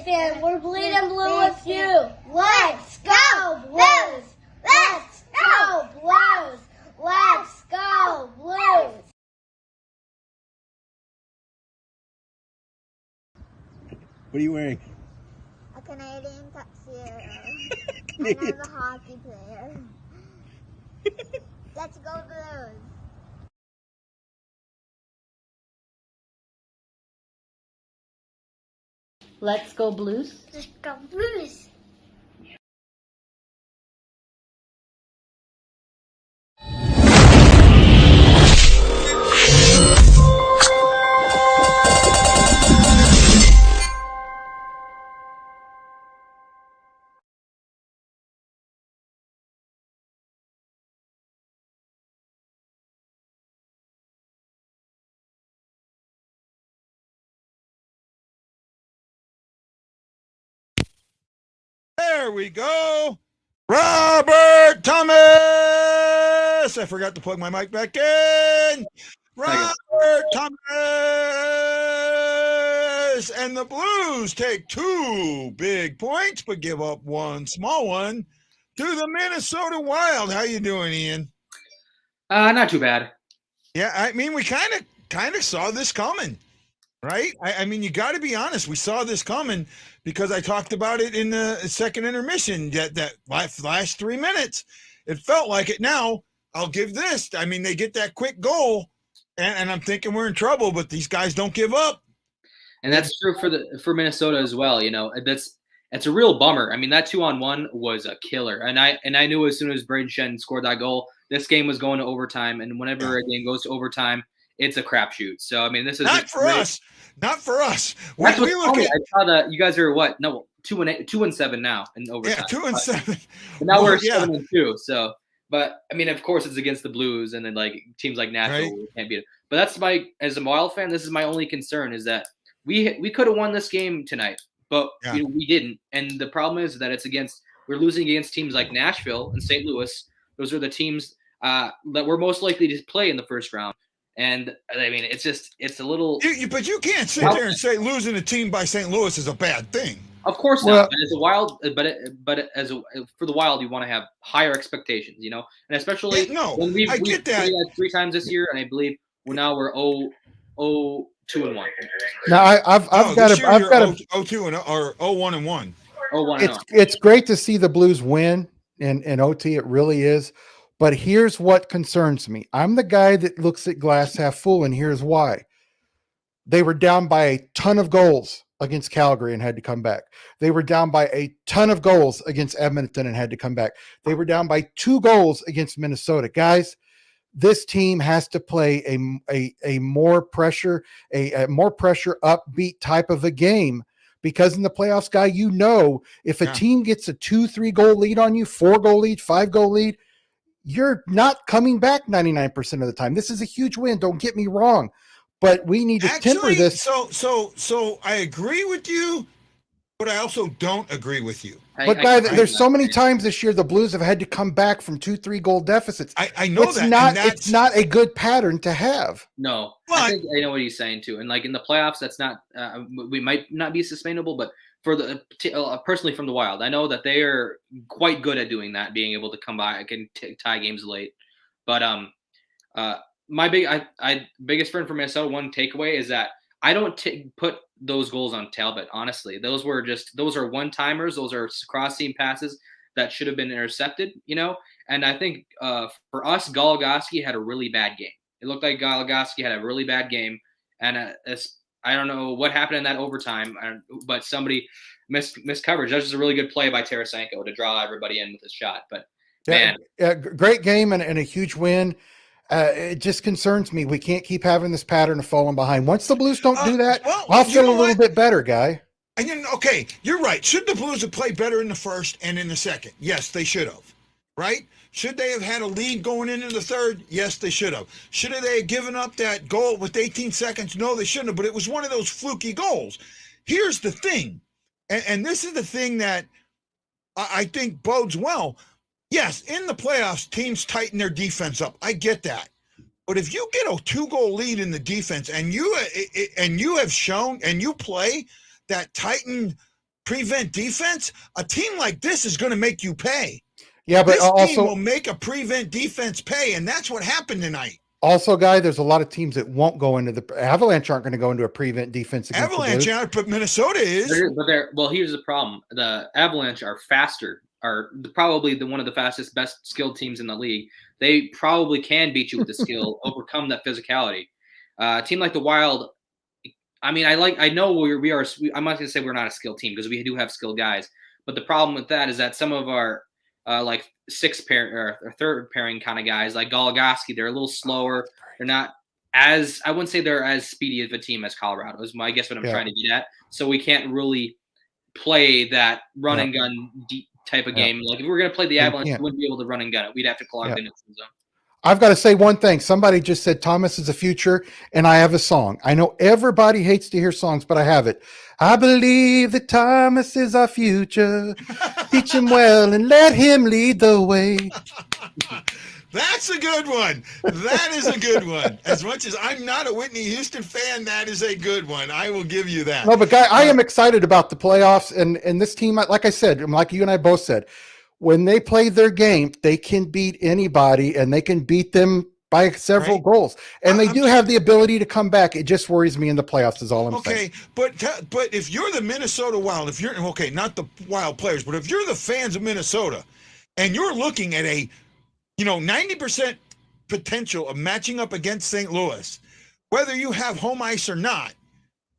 fan. We're bleeding blue with you. Let's go Blues! Let's go Blues! Let's go Blues! What are you wearing? A Canadian tuxedo. And I'm a hockey player. Let's go Blues! Let's go Blues. Let's go Blues! There we go. Robert Thomas. I forgot to plug my mic back in. Robert Thomas. And the Blues take 2 big points, but give up 1 small one to the Minnesota Wild. How you doing, Ian? Not too bad. Yeah, I mean, we kind of saw this coming, right? I mean, you got to be honest. We saw this coming because I talked about it in the second intermission, that last 3 minutes. It felt like it. Now, I'll give this. I mean, they get that quick goal, and I'm thinking we're in trouble, but these guys don't give up. And that's true for Minnesota as well. You know, it's a real bummer. I mean, that 2-on-1 was a killer. And I knew as soon as Braden Schenn scored that goal, this game was going to overtime. And whenever a game goes to overtime, it's a crapshoot. So, I mean, this is not for us. Not for us. We look at. I saw that you guys are what? No, 2-7 now in overtime. Yeah, 2-7. But now we're 7-2. So, but I mean, of course, it's against the Blues, and then like teams like Nashville can't beat it. But that's as a Wild fan, this is my only concern is that we could have won this game tonight, but we didn't. And the problem is that we're losing against teams like Nashville and St. Louis. Those are the teams that we're most likely to play in the first round. And I mean, it's a little. But you can't sit there and say losing a team by St. Louis is a bad thing. Of course not. But as a Wild, for the Wild, you want to have higher expectations, you know, and especially when we've get that 3 times this year, and I believe now we're 2-1. Now I've got 0-2 or 0-1-1. 0-1. It's great to see the Blues win in OT. It really is. But here's what concerns me. I'm the guy that looks at glass half full, and here's why. They were down by a ton of goals against Calgary and had to come back. They were down by a ton of goals against Edmonton and had to come back. They were down by 2 goals against Minnesota. Guys, this team has to play a more pressure, a more pressure upbeat type of a game, because in the playoffs, guy, you know, if a team gets a 2-3 goal lead on you, 4-goal lead, 5-goal lead, you're not coming back 99% of the time. This is a huge win. Don't get me wrong, but we need to temper this. So I agree with you, but I also don't agree with you. But guy, there's so many times this year the Blues have had to come back from 2-3 goal deficits. I know it's not a good pattern to have. No, I think I know what he's saying too. And like in the playoffs, that's not. We might not be sustainable, but for the personally from the Wild, I know that they are quite good at doing that, being able to come back and tie games late. But my biggest friend from Minnesota, one takeaway is that I don't put those goals on Talbot. Honestly, those are one-timers. Those are cross-seam passes that should have been intercepted, you know? And I think for us, Goligoski had a really bad game. It looked like Goligoski had a really bad game. And I don't know what happened in that overtime, but somebody missed coverage. That was just a really good play by Tarasenko to draw everybody in with his shot. But, man. Great game and a huge win. It just concerns me. We can't keep having this pattern of falling behind. Once the Blues don't do that, I'll feel a little bit better, guy. Okay, you're right. Should the Blues have played better in the first and in the second? Yes, they should have. Right? Should they have had a lead going into the third? Yes, they should have. Should they have given up that goal with 18 seconds? No, they shouldn't have. But it was one of those fluky goals. Here's the thing, and this is the thing that I think bodes well. Yes, in the playoffs, teams tighten their defense up. I get that. But if you get a 2-goal lead in the defense and you have shown and you play that tightened prevent defense, a team like this is going to make you pay. Yeah, but This team also will make a prevent defense pay, and that's what happened tonight. Also, Guy, there's a lot of teams that won't go into the Avalanche aren't going to go into a prevent defense against Avalanche the Blues. out, but Minnesota is. Well, here's the problem: the Avalanche are faster, are probably one of the fastest, best skilled teams in the league. They probably can beat you with the skill, overcome that physicality. A team like the Wild, I mean, I know we are. I'm not going to say we're not a skilled team because we do have skilled guys, but the problem with that is that some of our like sixth pair or third pairing kind of guys like Goligoski, they're a little slower. They're not as, I wouldn't say they're as speedy of a team as Colorado is. I guess what I'm trying to get at. So we can't really play that run and gun deep type of game. Like if we were going to play the Avalanche, we wouldn't be able to run and gun it. We'd have to clog it in the zone. I've got to say one thing. Somebody just said Thomas is the future, and I have a song. I know everybody hates to hear songs, but I have it. I believe that Thomas is our future. Teach him well and let him lead the way. That's a good one. That is a good one. As much as I'm not a Whitney Houston fan, that is a good one. I will give you that. No, but Guy, I am excited about the playoffs, and this team, like I said, like you and I both said, when they play their game, they can beat anybody, and they can beat them by several goals. And they do have the ability to come back. It just worries me in the playoffs is all I'm saying. Okay, but if you're the Minnesota Wild, if you're, okay, not the Wild players, but if you're the fans of Minnesota, and you're looking at a 90% potential of matching up against St. Louis, whether you have home ice or not,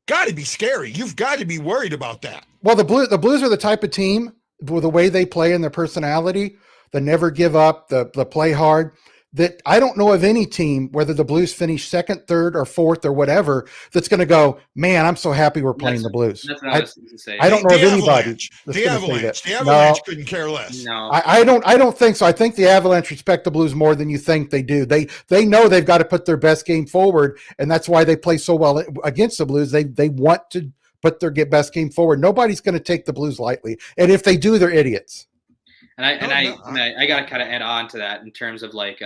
got to be scary. You've got to be worried about that. Well, the Blues are the type of team with the way they play and their personality, the never give up, the play hard, that I don't know of any team, whether the Blues finish second, third, or fourth, or whatever, that's going to go, man, I'm so happy we're playing the Blues. That's what I was going to say. I don't know of anybody. The Avalanche couldn't care less. No, I don't think so. I think the Avalanche respect the Blues more than you think they do. They know they've got to put their best game forward, and that's why they play so well against the Blues. They want to put their best game forward. Nobody's going to take the Blues lightly, and if they do, they're idiots. And I got to kind of add on to that in terms of like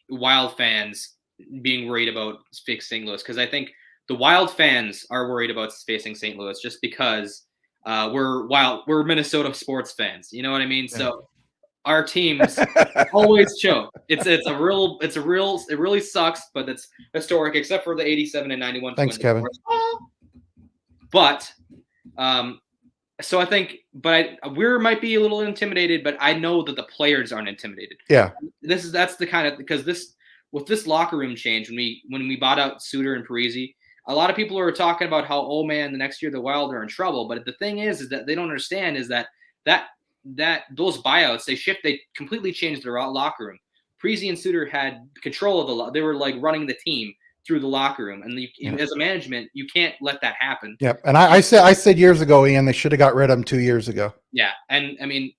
Wild fans being worried about facing St. Louis, because I think the Wild fans are worried about facing St. Louis just because we're Minnesota sports fans. You know what I mean? Yeah. So our teams always choke. It really sucks, but it's historic, except for the 87 and 91. Thanks, Kevin. But so I think, we might be a little intimidated, but I know that the players aren't intimidated. Yeah, that's the kind of, because with this locker room change, when we bought out Suter and Parisi, a lot of people are talking about how, oh man, the next year the Wild are in trouble. But the thing is that they don't understand is that those buyouts, they completely changed their locker room. Parisi and Suter had control of they were like running the team through the locker room, and as a management, you can't let that happen. Yep. And I said years ago, Ian, they should have got rid of him 2 years ago. Yeah, and I mean,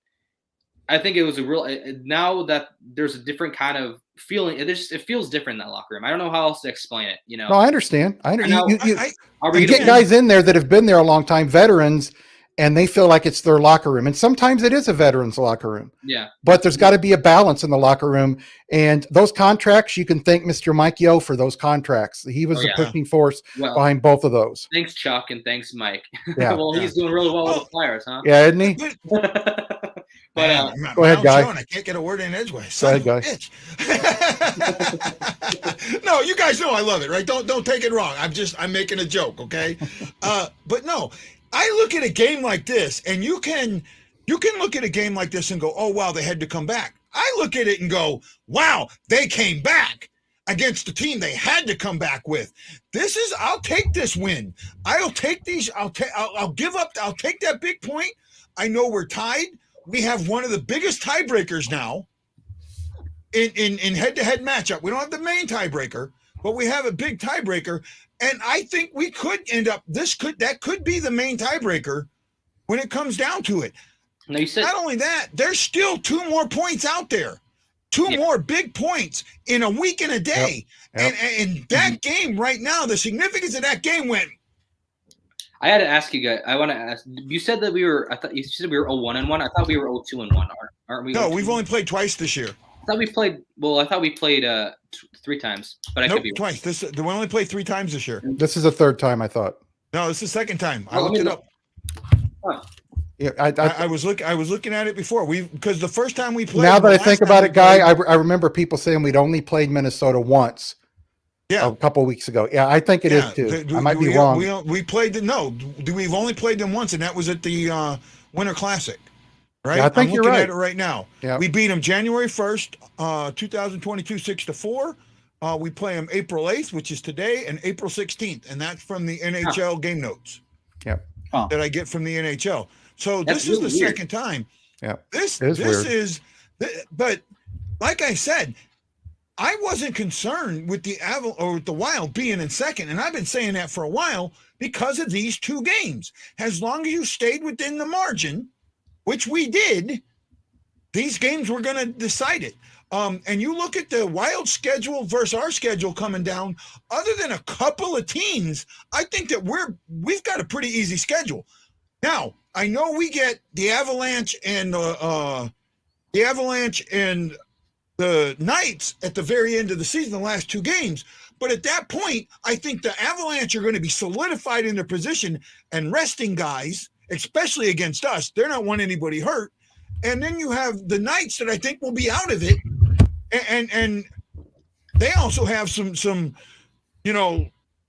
I think it was a real. Now that there's a different kind of feeling, it feels different in that locker room. I don't know how else to explain it. No, I understand. You get get guys in there that have been there a long time, veterans, and they feel like it's their locker room. And sometimes it is a veteran's locker room. Yeah. But there's got to be a balance in the locker room. And those contracts, you can thank Mr. Mike Yo for those contracts. He was the pushing force behind both of those. Thanks, Chuck, and thanks, Mike. Yeah. Well, he's doing really well with the Flyers, huh? Yeah, isn't he? But go ahead, Guy. I can't get a word in edgeways. Go ahead, Guy. No, you guys know I love it, right? Don't take it wrong. I'm making a joke, okay? But no, I look at a game like this, and you can look at a game like this and go, oh wow, they had to come back. I look at it and go, wow, they came back against the team they had to come back with. I'll take this win. I'll take these. I'll give up. I'll take that big point. I know we're tied. We have one of the biggest tiebreakers now in head-to-head matchup. We don't have the main tiebreaker, but we have a big tiebreaker. And I think we could end up, that could be the main tiebreaker when it comes down to it. No, you said, not only that, there's still 2 more points out there. 2 more big points in a week and a day. Yep. And that game right now, the significance of that game went. I had to ask you guys. I want to ask. You said that I thought you said we were 0-1-1. I thought we were 0-2-1. Aren't we? No, we've only played twice this year. I thought we played. Well, I thought we played 3 times, but I could be twice. We only played 3 times this year. This is the 3rd time, I thought. No, this is the 2nd time. I looked it up. Huh. Yeah, I was looking at it before because the first time we played. now that I the think last about time it, we Guy, played- I remember people saying we'd only played Minnesota once. Yeah. A couple of weeks ago. Yeah, I think it is too. I might be wrong. We played we've only played them once, and that was at the Winter Classic. Right? Yeah, I think I'm you're looking right. at it right now. Yeah. We beat them January 1st, 2022, 6-4. We play them April 8th, which is today, and April 16th, and that's from the NHL game notes. Yep. That I get from the NHL. So That's this is really the weird. second time. Yeah. This weird. is, but like I said, I wasn't concerned with the with the Wild being in second, and I've been saying that for a while because of these two games. As long as you stayed within the margin, which we did, these games were going to decide it. And you look at the Wild schedule versus our schedule coming down. Other than a couple of teams, I think that we've got a pretty easy schedule. Now I know we get the Avalanche and the Knights at the very end of the season, the last two games. But at that point, I think the Avalanche are going to be solidified in their position and resting guys, especially against us. They're not wanting anybody hurt. And then you have the Knights that I think will be out of it. And they also have some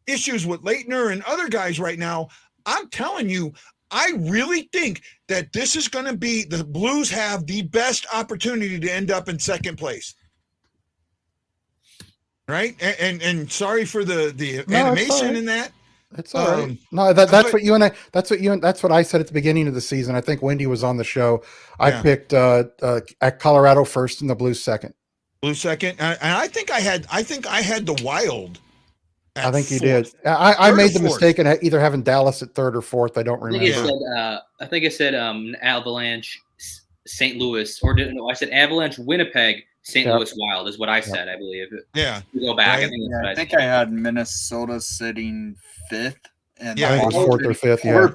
issues with Leitner and other guys right now. I'm telling you, I really think that this is going to be the Blues have the best opportunity to end up in second place. Right? And sorry for the animation in that. That's all right. No, that's what you and I. That's what I said at the beginning of the season. I think Wendy was on the show. I picked at Colorado first and the Blues second. Blues second, and I think I had the Wild. I think you fourth. did. I made the fourth. mistake of either having Dallas at third or fourth. I don't remember. I think it said Avalanche, St. Louis, or no, I said Avalanche, Winnipeg, St. Louis Wild is what I said. I believe. Yeah. You go back. Right. I I think I had Minnesota sitting fifth, and Yeah, I think it was fourth or fifth. Yeah.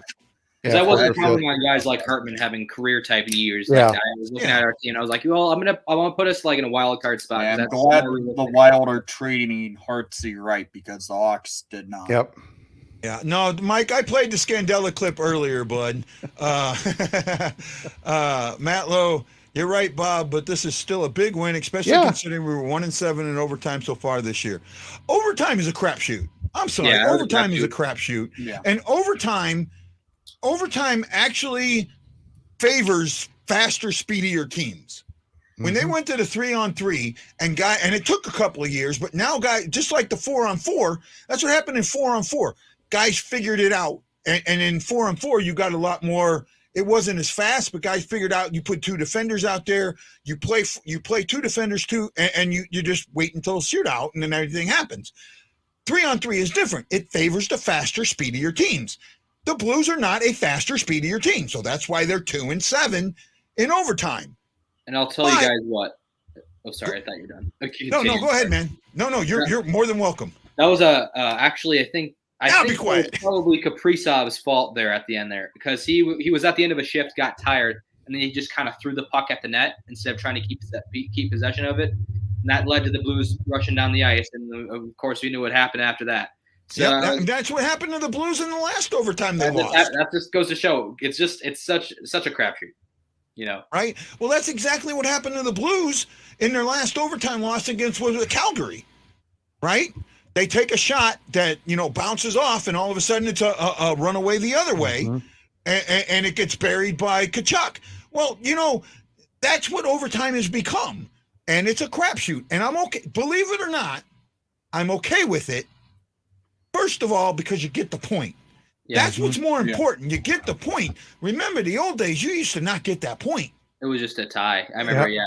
Because I wasn't fourth or counting on guys like Hartman having career type years. Yeah. Like that. I was looking at our team, and I was like, well, I want to put us like in a wild card spot. And That's glad more realistic. the Wild are trading Hartsey right because the Hawks did not. Yep. Yeah, no, Mike, I played the Scandella clip earlier, bud. Matt Lowe, you're right, Bob, but this is still a big win, especially considering we were 1-7 in overtime so far this year. Overtime is a crapshoot. I'm sorry, overtime is a crapshoot, and overtime actually favors faster, speedier teams. When they went to the 3-on-3 and it took a couple of years, but now just like the 4-on-4, that's what happened in 4-on-4. Guys figured it out, and in 4-on-4 you got a lot more. It wasn't as fast, but guys figured out you put two defenders out there, you play two defenders too, and you just wait until it's shootout, and then everything happens. 3-on-3 is different. It favors the faster, speedier teams. The Blues are not a faster, speedier team, so that's why they're 2-7 in overtime. And I'll tell you guys what. Oh, sorry, I thought you were done. Okay, no, go ahead, man. No, you're more than welcome. That was actually, I think be quiet. It was probably Kaprizov's fault there at the end there, because he was at the end of a shift, got tired, and then he just kind of threw the puck at the net instead of trying to keep possession of it. And that led to the Blues rushing down the ice, and of course we knew what happened after that. So, that's what happened to the Blues in the last overtime they lost. That just goes to show it's such a crapshoot, Right? Well, that's exactly what happened to the Blues in their last overtime loss against Calgary. Right? They take a shot that bounces off, and all of a sudden it's a runaway the other way, and it gets buried by Tkachuk. Well, that's what overtime has become, and it's a crapshoot. And I'm okay. Believe it or not, I'm okay with it. First of all, because you get the point. Yeah. That's what's more important. You get the point. Remember, the old days, you used to not get that point. It was just a tie. I remember, you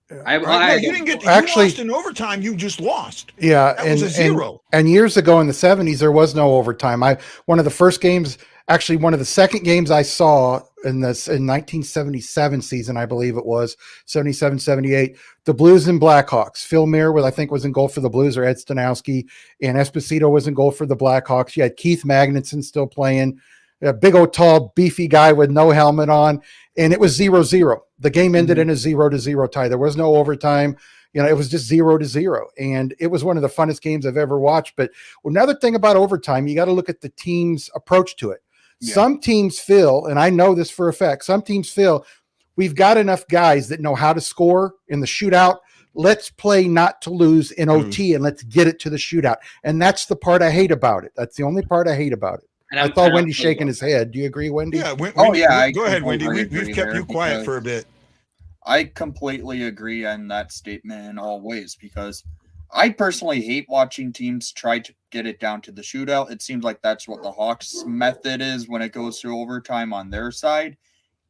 didn't get. You lost in overtime. You just lost. Yeah, that was a zero. And years ago in the 70s, there was no overtime. One of the second games I saw in 1977 season, I believe it was 77, 78. The Blues and Blackhawks. Phil Muir, I think, was in goal for the Blues, or Ed Stanowski, and Esposito was in goal for the Blackhawks. You had Keith Magnuson still playing, a big old tall beefy guy with no helmet on, and it was 0-0. The game ended in a 0-0 tie. There was no overtime. It was just 0-0, and it was one of the funnest games I've ever watched. But another thing about overtime, you got to look at the team's approach to it. Yeah. Some teams feel, and I know this for a fact, some teams feel we've got enough guys that know how to score in the shootout. Let's play not to lose in OT and let's get it to the shootout. And that's the part I hate about it. That's the only part I hate about it. And I I'm saw kinda Wendy with shaking you. his head. Do you agree, Wendy? Yeah. Oh, I Go ahead, Wendy. completely We've agree kept there you quiet because for a bit. I completely agree on that statement in all ways because I personally hate watching teams try to get it down to the shootout. It seems like that's what the Hawks' method is when it goes to overtime on their side,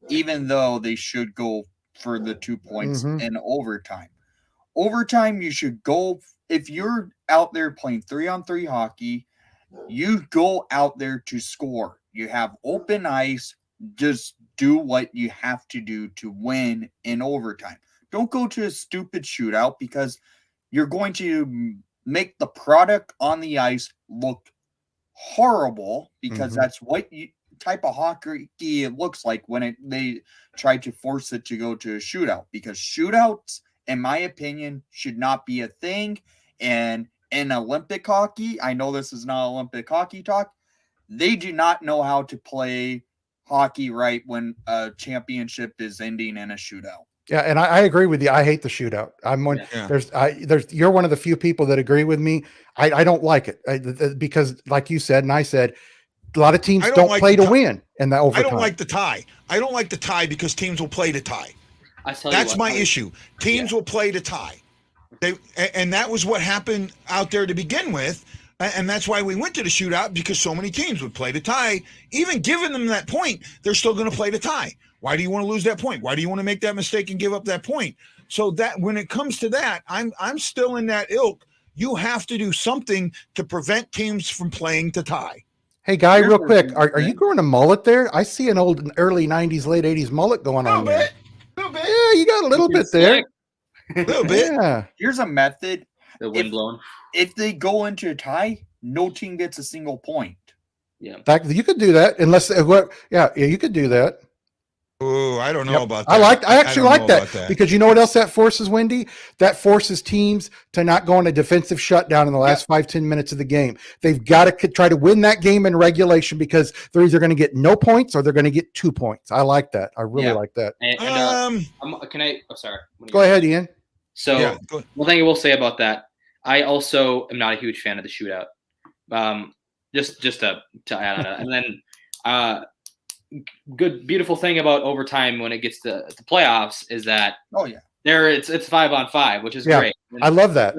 even though they should go for the 2 points in overtime. Overtime, you should go, if you're out there playing 3-on-3 hockey, you go out there to score. You have open ice. Just do what you have to do to win in overtime. Don't go to a stupid shootout because you're going to make the product on the ice look horrible because that's what type of hockey it looks like when they try to force it to go to a shootout, because shootouts, in my opinion, should not be a thing. And in Olympic hockey, I know this is not Olympic hockey talk, they do not know how to play hockey right when a championship is ending in a shootout. Yeah, and I agree with you. I hate the shootout. I'm one. Yeah. You're one of the few people that agree with me. I don't like it because, like you said, and I said, a lot of teams don't play to win in the overtime. I don't like the tie. I don't like the tie because teams will play to tie. That's my issue. Teams will play to tie. And that was what happened out there to begin with. And that's why we went to the shootout, because so many teams would play to tie. Even giving them that point, they're still going to play to tie. Why do you want to lose that point? Why do you want to make that mistake and give up that point? So that when it comes to that, I'm still in that ilk. You have to do something to prevent teams from playing to tie. Hey, Guy, real quick, are you growing a mullet there? I see an old early 90s, late 80s mullet going on there. A little bit. Yeah, you got a little bit there. A little bit. Yeah. Here's a method. The wind blowing. If they go into a tie, no team gets a single point. Yeah. You could do that unless, you could do that. Oh, I don't know about that. I actually like that because you know what else that forces, Wendy? That forces teams to not go on a defensive shutdown in the last 5-10 minutes of the game. They've got to try to win that game in regulation because they're either going to get no points or they're going to get 2 points. I like that. I really like that. Can I? Oh, sorry. Go ahead, Ian. So, one thing I will say about that, I also am not a huge fan of the shootout. Just to add on it, and then beautiful thing about overtime when it gets to the playoffs is that it's 5-on-5, which is great. And I love that.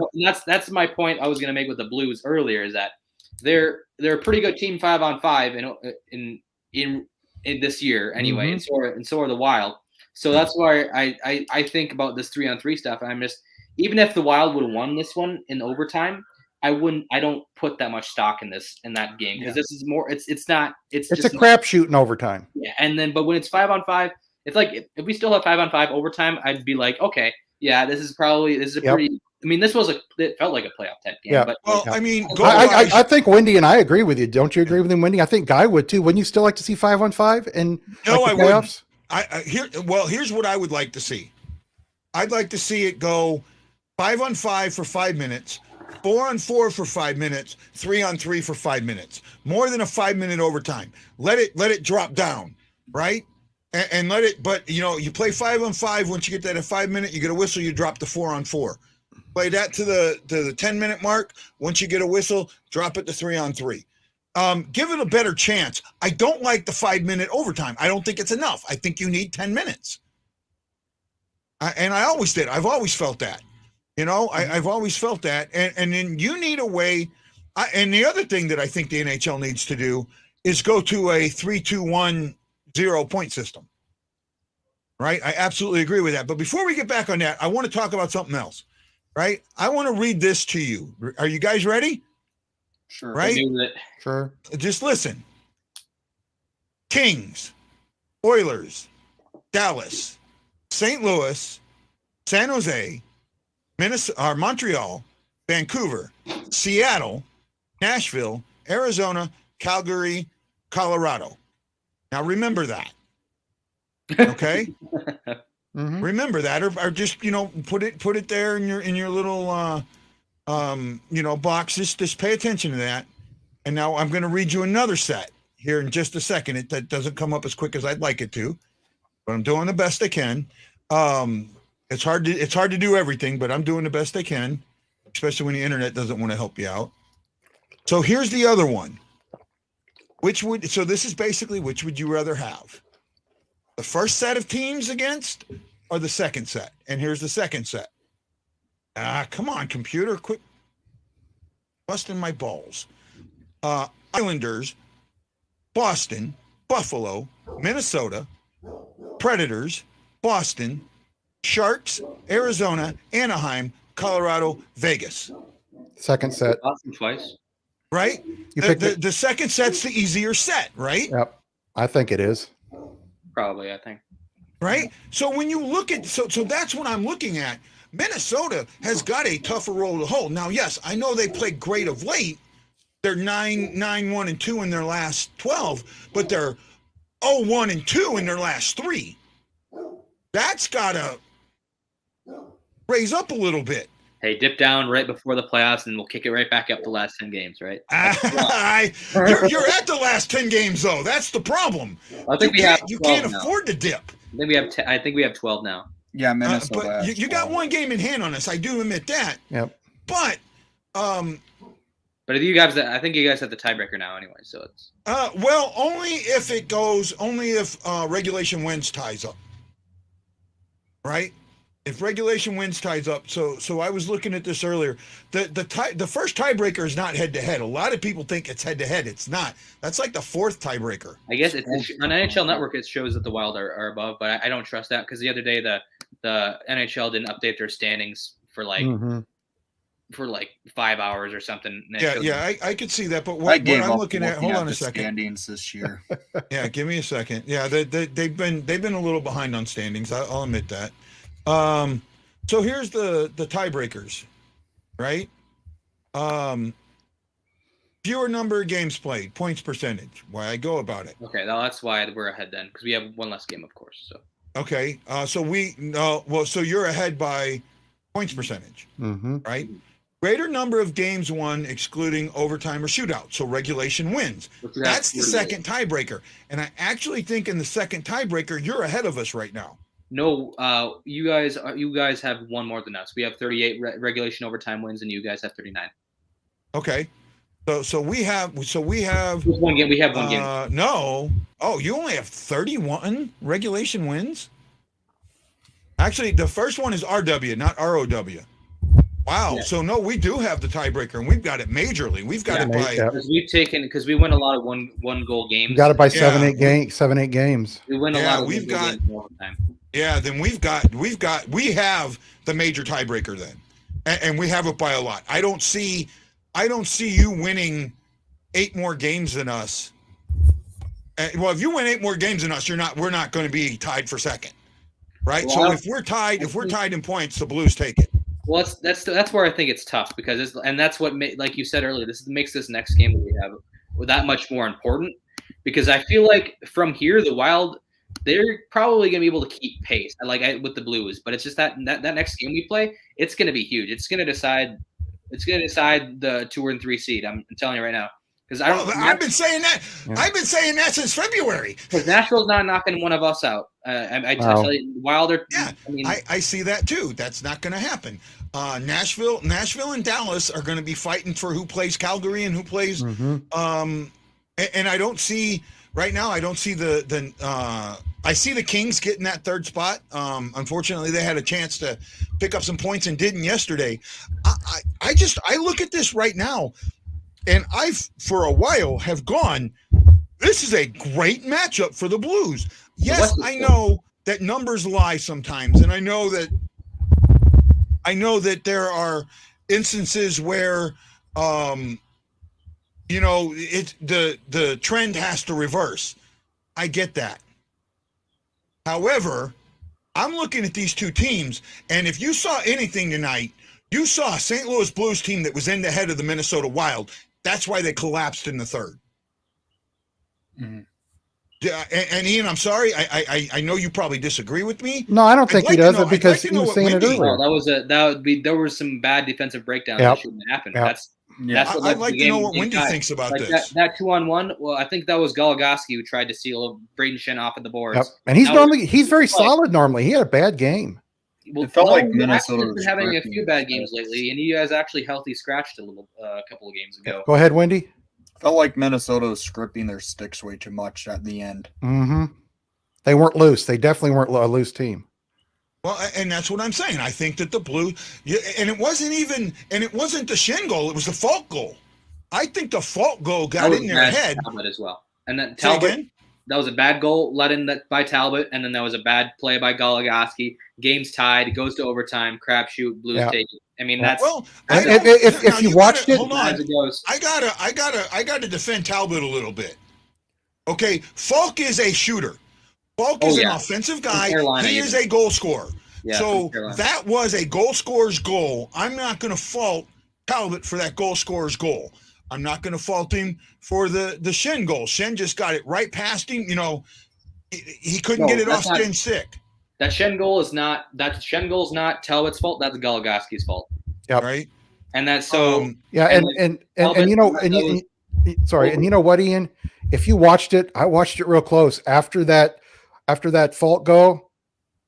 That's my point I was going to make with the Blues earlier, is that they're a pretty good team 5-on-5 in this year anyway, and so are the Wild. So that's why I think about this 3-on-3 stuff. And I'm just, even if the Wild would have won this one in overtime, I don't put that much stock in that game because this is more. It's a crapshoot in overtime. Yeah, and then but when it's 5-on-5, it's like if we still have 5-on-5 overtime, I'd be like, okay, yeah, this is a pretty. I mean, it felt like a playoff type game. Yeah. But I mean, I think Wendy and I agree with you. Don't you agree with him, Wendy? I think Guy would too. Wouldn't you still like to see 5-on-5 and I wouldn't. Here's what I would like to see. I'd like to see it go 5-on-5 for 5 minutes. 4-on-4 for 5 minutes, 3-on-3 for 5 minutes. More than a 5-minute overtime. Let it drop down, right? And let it. But you play 5-on-5. Once you get that at 5 minute, you get a whistle. You drop the 4-on-4. Play that to the 10-minute mark. Once you get a whistle, drop it to 3-on-3. Give it a better chance. I don't like the 5-minute overtime. I don't think it's enough. I think you need 10 minutes. And I always did. I've always felt that. I've always felt that. And then you need a way. And the other thing that I think the NHL needs to do is go to a 3-2-1-0 point system. Right? I absolutely agree with that. But before we get back on that, I want to talk about something else. Right? I want to read this to you. Are you guys ready? Sure. Right? Sure. Just listen. Kings, Oilers, Dallas, St. Louis, San Jose, Montreal, Vancouver, Seattle, Nashville, Arizona, Calgary, Colorado. Now remember that. Okay? Remember that, or just put it there in your little box. Just pay attention to that. And now I'm going to read you another set. here in just a second. That doesn't come up as quick as I'd like it to, but I'm doing the best I can. It's hard to do everything, but I'm doing the best I can, especially when the internet doesn't want to help you out. So here's the other one. So this is basically, which would you rather have? The first set of teams against or the second set? And here's the second set. Come on, computer, quit busting my balls. Islanders, Boston, Buffalo, Minnesota, Predators, Boston, Sharks, Arizona, Anaheim, Colorado, Vegas. Second set. Boston twice. Right? The second set's the easier set, right? Yep. I think it is. Probably, I think. Right? So when you look at so that's what I'm looking at. Minnesota has got a tougher road to hold. Now, yes, I know they played great of late. They're 9-1-2 in their last 12, but they're 0-1-2 in their last 3. That's gotta raise up a little bit. Hey, dip down right before the playoffs, and we'll kick it right back up the last 10 games, right? You're at the last 10 games, though. That's the problem. I think you can't afford to dip. I think we have 12 now. Yeah, Minnesota. But you got one game in hand on us. I do admit that. Yep. But if you guys, I think you guys have the tiebreaker now, anyway. So it's well, only if regulation wins ties up. Right? If regulation wins ties up, so I was looking at this earlier. The first tiebreaker is not head to head. A lot of people think it's head to head. It's not. That's like the fourth tiebreaker. I guess it's on NHL Network. It shows that the Wild are above, but I don't trust that because the other day the NHL didn't update their standings for like 5 hours or something. Yeah, I could see that. But what I'm looking at, hold on a second. Standings this year. Yeah, give me a second. Yeah, they've been a little behind on standings. I'll admit that. So here's the tiebreakers, right? Fewer number of games played, points percentage. Why I go about it. Okay, that's why we're ahead then, because we have one less game, of course. So okay, so you're ahead by points percentage, right? Greater number of games won, excluding overtime or shootout. So regulation wins. That's the second tiebreaker, and I actually think in the second tiebreaker you're ahead of us right now. No, you guys have one more than us. We have 38 regulation overtime wins, and you guys have 39. Okay, so we have one game. We have one game. No, you only have 31 regulation wins. Actually, the first one is RW, not ROW. Wow. Yeah. So no, we do have the tiebreaker, and we've got it majorly. We've got it by because we win a lot of one goal games. We got it by 7-8 games. We win a lot of games all the time. Yeah, then we have the major tiebreaker then, and we have it by a lot. I don't see you winning 8 more games than us. Well, if you win 8 more games than us, we're not going to be tied for second, right? Well, so if we're tied in points, the Blues take it. Well, that's where I think it's tough because that's what like you said earlier. This makes this next game that we have that much more important because I feel like from here the Wild. They're probably going to be able to keep pace, with the Blues, but it's just that next game we play, it's going to be huge. It's going to decide the 2 and 3 seed. I'm telling you right now, because I've been saying that. Yeah. I've been saying that since February. Because Nashville's not knocking one of us out. I tell you, Wilder. Yeah, I see that too. That's not going to happen. Nashville and Dallas are going to be fighting for who plays Calgary and who plays. And I don't see. Right now, I don't see I see the Kings getting that third spot. Unfortunately, they had a chance to pick up some points and didn't yesterday. I look at this right now, and I've for a while have gone. This is a great matchup for the Blues. Yes, I know that numbers lie sometimes, and I know that there are instances where. The trend has to reverse. I get that. However, I'm looking at these two teams, and if you saw anything tonight, you saw a St. Louis Blues team that was in the head of the Minnesota Wild. That's why they collapsed in the third. Mm-hmm. And Ian, I'm sorry. I know you probably disagree with me. No, I don't think he does it because he was saying it earlier. There were some bad defensive breakdowns that shouldn't happen. Yep. Yeah. That's what I'd like the to know game what Wendy tied. thinks about Like this. that 2-on-1. Well, I think that was Goligoski who tried to steal Braden Schenn off of the boards. Yep. And he's That was- he's very solid normally. He had a bad game. Well, It felt like he's Minnesota actually been was having a scripting few it. bad games lately, and you guys actually healthy scratched a couple of games ago. Go ahead, Wendy. Felt like Minnesota was scripting their sticks way too much at the end. Mm-hmm. They weren't loose. They definitely weren't a loose team. Well, and that's what I'm saying. I think that the Blues, and it wasn't the Schenn goal. It was the Falk goal. I think the Falk goal got in their bad head. Talbot as well, and then Say Talbot. again? That was a bad goal let in by Talbot, and then that was a bad play by Goligoski. Game's tied. It goes to overtime. Crapshoot. Blues take it. I mean, that's Well, if you watched it, hold as on. it goes. I gotta defend Talbot a little bit. Okay, Falk is a shooter. Falk is an offensive guy. Carolina, He is a goal scorer. Yeah, So Carolina. that was a goal scorer's goal. I'm not going to fault Talbot for that goal scorer's goal. I'm not going to fault him for the Schenn goal. Schenn just got it right past him. You know, he couldn't get it off Schenn stick. That Schenn goal is not Talbot's fault. That's Goligoski's fault. Yep. Right. And that's so. Yeah, and you know, sorry, and you know what, Ian? If you watched it, I watched it real close. After that fault goal,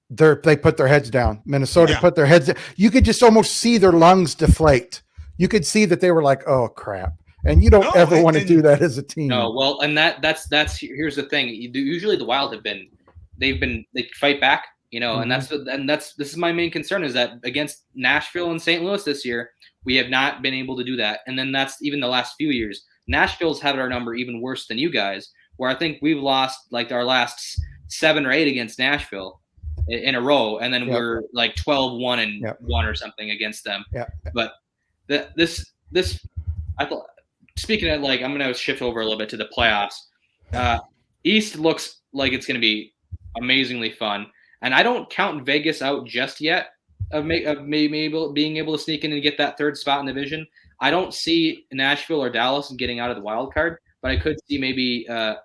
they put their heads down. Minnesota put their heads down. You could just almost see their lungs deflate. You could see that they were like, "Oh crap!" And you don't ever want to do that as a team. No, well, and that's here's the thing. Usually the Wild they fight back, you know, and this is my main concern is that against Nashville and St. Louis this year, we have not been able to do that. And then that's even the last few years. Nashville's had our number even worse than you guys, where I think we've lost like our last 7 or 8 against Nashville in a row, and then we're like 12-1-1 or something against them. Yeah. But this I thought, speaking of, like, I'm going to shift over a little bit to the playoffs. East looks like it's going to be amazingly fun, and I don't count Vegas out just yet of maybe being able to sneak in and get that 3rd spot in the division. I don't see Nashville or Dallas getting out of the wild card, but I could see maybe them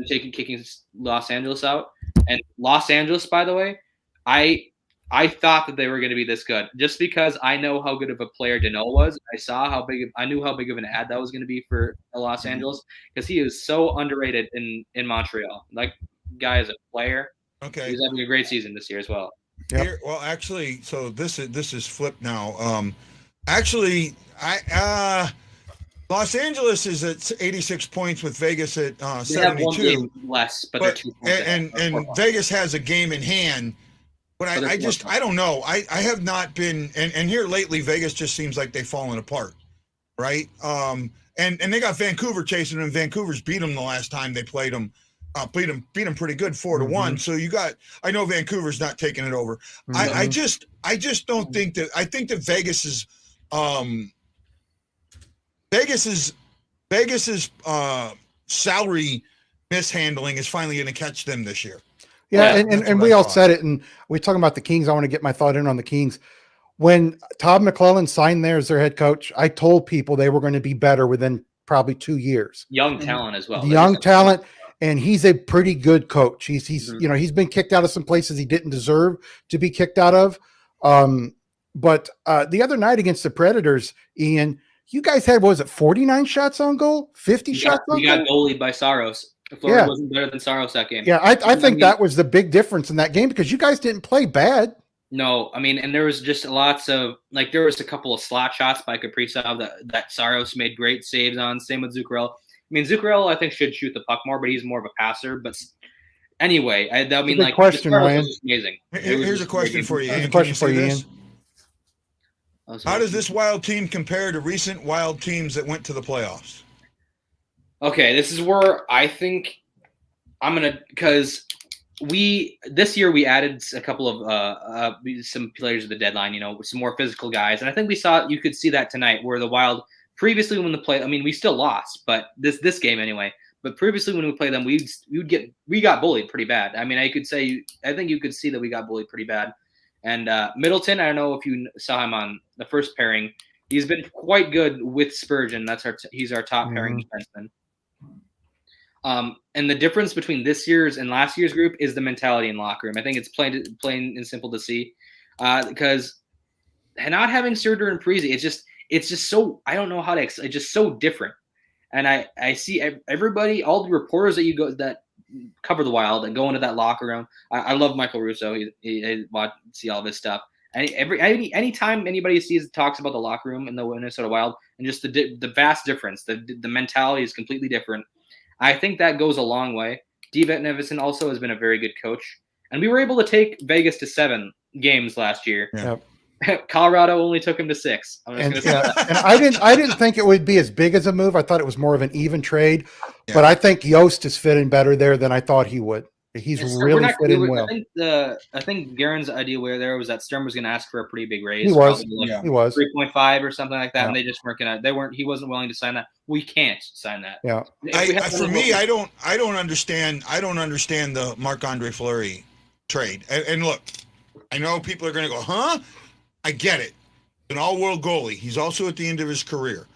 kicking Los Angeles out. And Los Angeles, by the way, I thought that they were going to be this good just because I know how good of a player Dano was. I knew how big of an ad that was going to be for Los Angeles because he is so underrated in Montreal. Like, guy is a player. Okay. He's having a great season this year as well. Yep. Here, well, actually, so this is flipped now. Los Angeles is at 86 points with Vegas at They have 72. one game less, but they're 2 points ahead. And Vegas has a game in hand. But I don't know. I have not been and here lately Vegas just seems like they've fallen apart. Right? And they got Vancouver chasing them. Vancouver's beat them the last time they played them. Beat them pretty good 4-1. So I know Vancouver's not taking it over. I just don't think that. I think that Vegas's salary mishandling is finally going to catch them this year. Yeah, and we all said it, and we're talking about the Kings. I want to get my thought in on the Kings. When Todd McClellan signed there as their head coach, I told people they were going to be better within probably 2 years. Young talent as well. Young talent. And he's a pretty good coach. He's he's been kicked out of some places he didn't deserve to be kicked out of. But the other night against the Predators, Ian, you guys had, what was it, 49 shots on goal? 50 shots on goal? We got goalied by Saros. Florida wasn't better than Saros that game. Yeah, I think that was the big difference in that game because you guys didn't play bad. No, I mean, and there was just lots of, like, there was a couple of slot shots by Kaprizov that Saros made great saves on. Same with Zuccarello. I mean, Zuccarello, I think, should shoot the puck more, but he's more of a passer. But anyway, I mean, like, question, Ryan. Amazing. Here's a question for you. Here's a question for you, Ian. How does this Wild team compare to recent Wild teams that went to the playoffs? Okay, this is where I think I'm gonna, because this year we added a couple of some players at the deadline, some more physical guys, and I think you could see that tonight where the Wild previously when we still lost, but this game anyway. But previously when we played them, we got bullied pretty bad. I mean, I think you could see that we got bullied pretty bad. And Middleton, I don't know if you saw him on the first pairing. He's been quite good with Spurgeon. He's our top pairing defenseman. And the difference between this year's and last year's group is the mentality in the locker room. I think it's plain and simple to see, because not having Surtur and Parise, it's just so, I don't know how to, it's just so different. And I see everybody, all the reporters that cover the Wild and go into that locker room. I love Michael Russo. He see all this stuff. And anytime anybody talks about the locker room in the Minnesota Wild and just the vast difference, the mentality is completely different. I think that goes a long way. Devet Nevison also has been a very good coach, and we were able to take Vegas to 7 games last year. Yeah. Colorado only took him to 6. And I didn't think it would be as big as a move. I thought it was more of an even trade, but I think Yost is fitting better there than I thought he would. He's really fitting well. I think Garen's idea there was that Sturm was going to ask for a pretty big raise. He was 3.5 or something like that, and they just weren't going to. He wasn't willing to sign that. We can't sign that. Yeah. I don't understand. I don't understand the Marc-Andre Fleury trade. And look, I know people are going to go, huh? I get it. An all-world goalie. He's also at the end of his career.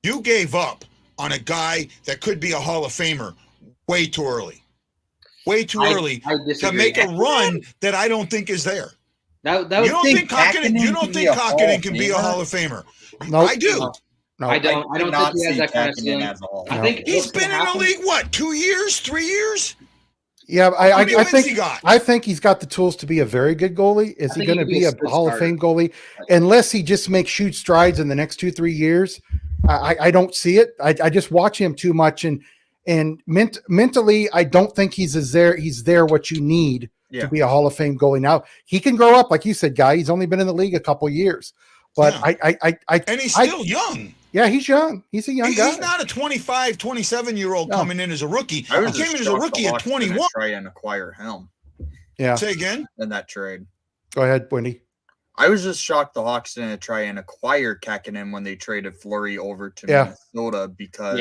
You gave up on a guy that could be a Hall of Famer way too early. Way too early to make a run that I don't think is there. You don't think Kokkinen can be a Hall of Famer? Nope. I do. No, I don't think he has that kind of ceiling. I think he's been in the league, what, 2 years, 3 years? Yeah, I think he's got the tools to be a very good goalie. Is he going to be a Hall of Fame goalie? Unless he just makes huge strides in the next 2-3 years, I don't see it. I just watch him too much, and mentally, I don't think he's there what you need to be a Hall of Fame goalie. Now he can grow up, like you said, Guy. He's only been in the league a couple years, but and he's still young. Yeah, he's young. He's a young guy. He's not a 25, 27-year-old coming in as a rookie. He came in as a rookie at 21. Try and acquire him. Yeah. Say again? In that trade. Go ahead, Wendy. I was just shocked the Hawks didn't try and acquire Kokkinen when they traded Fleury over to Minnesota because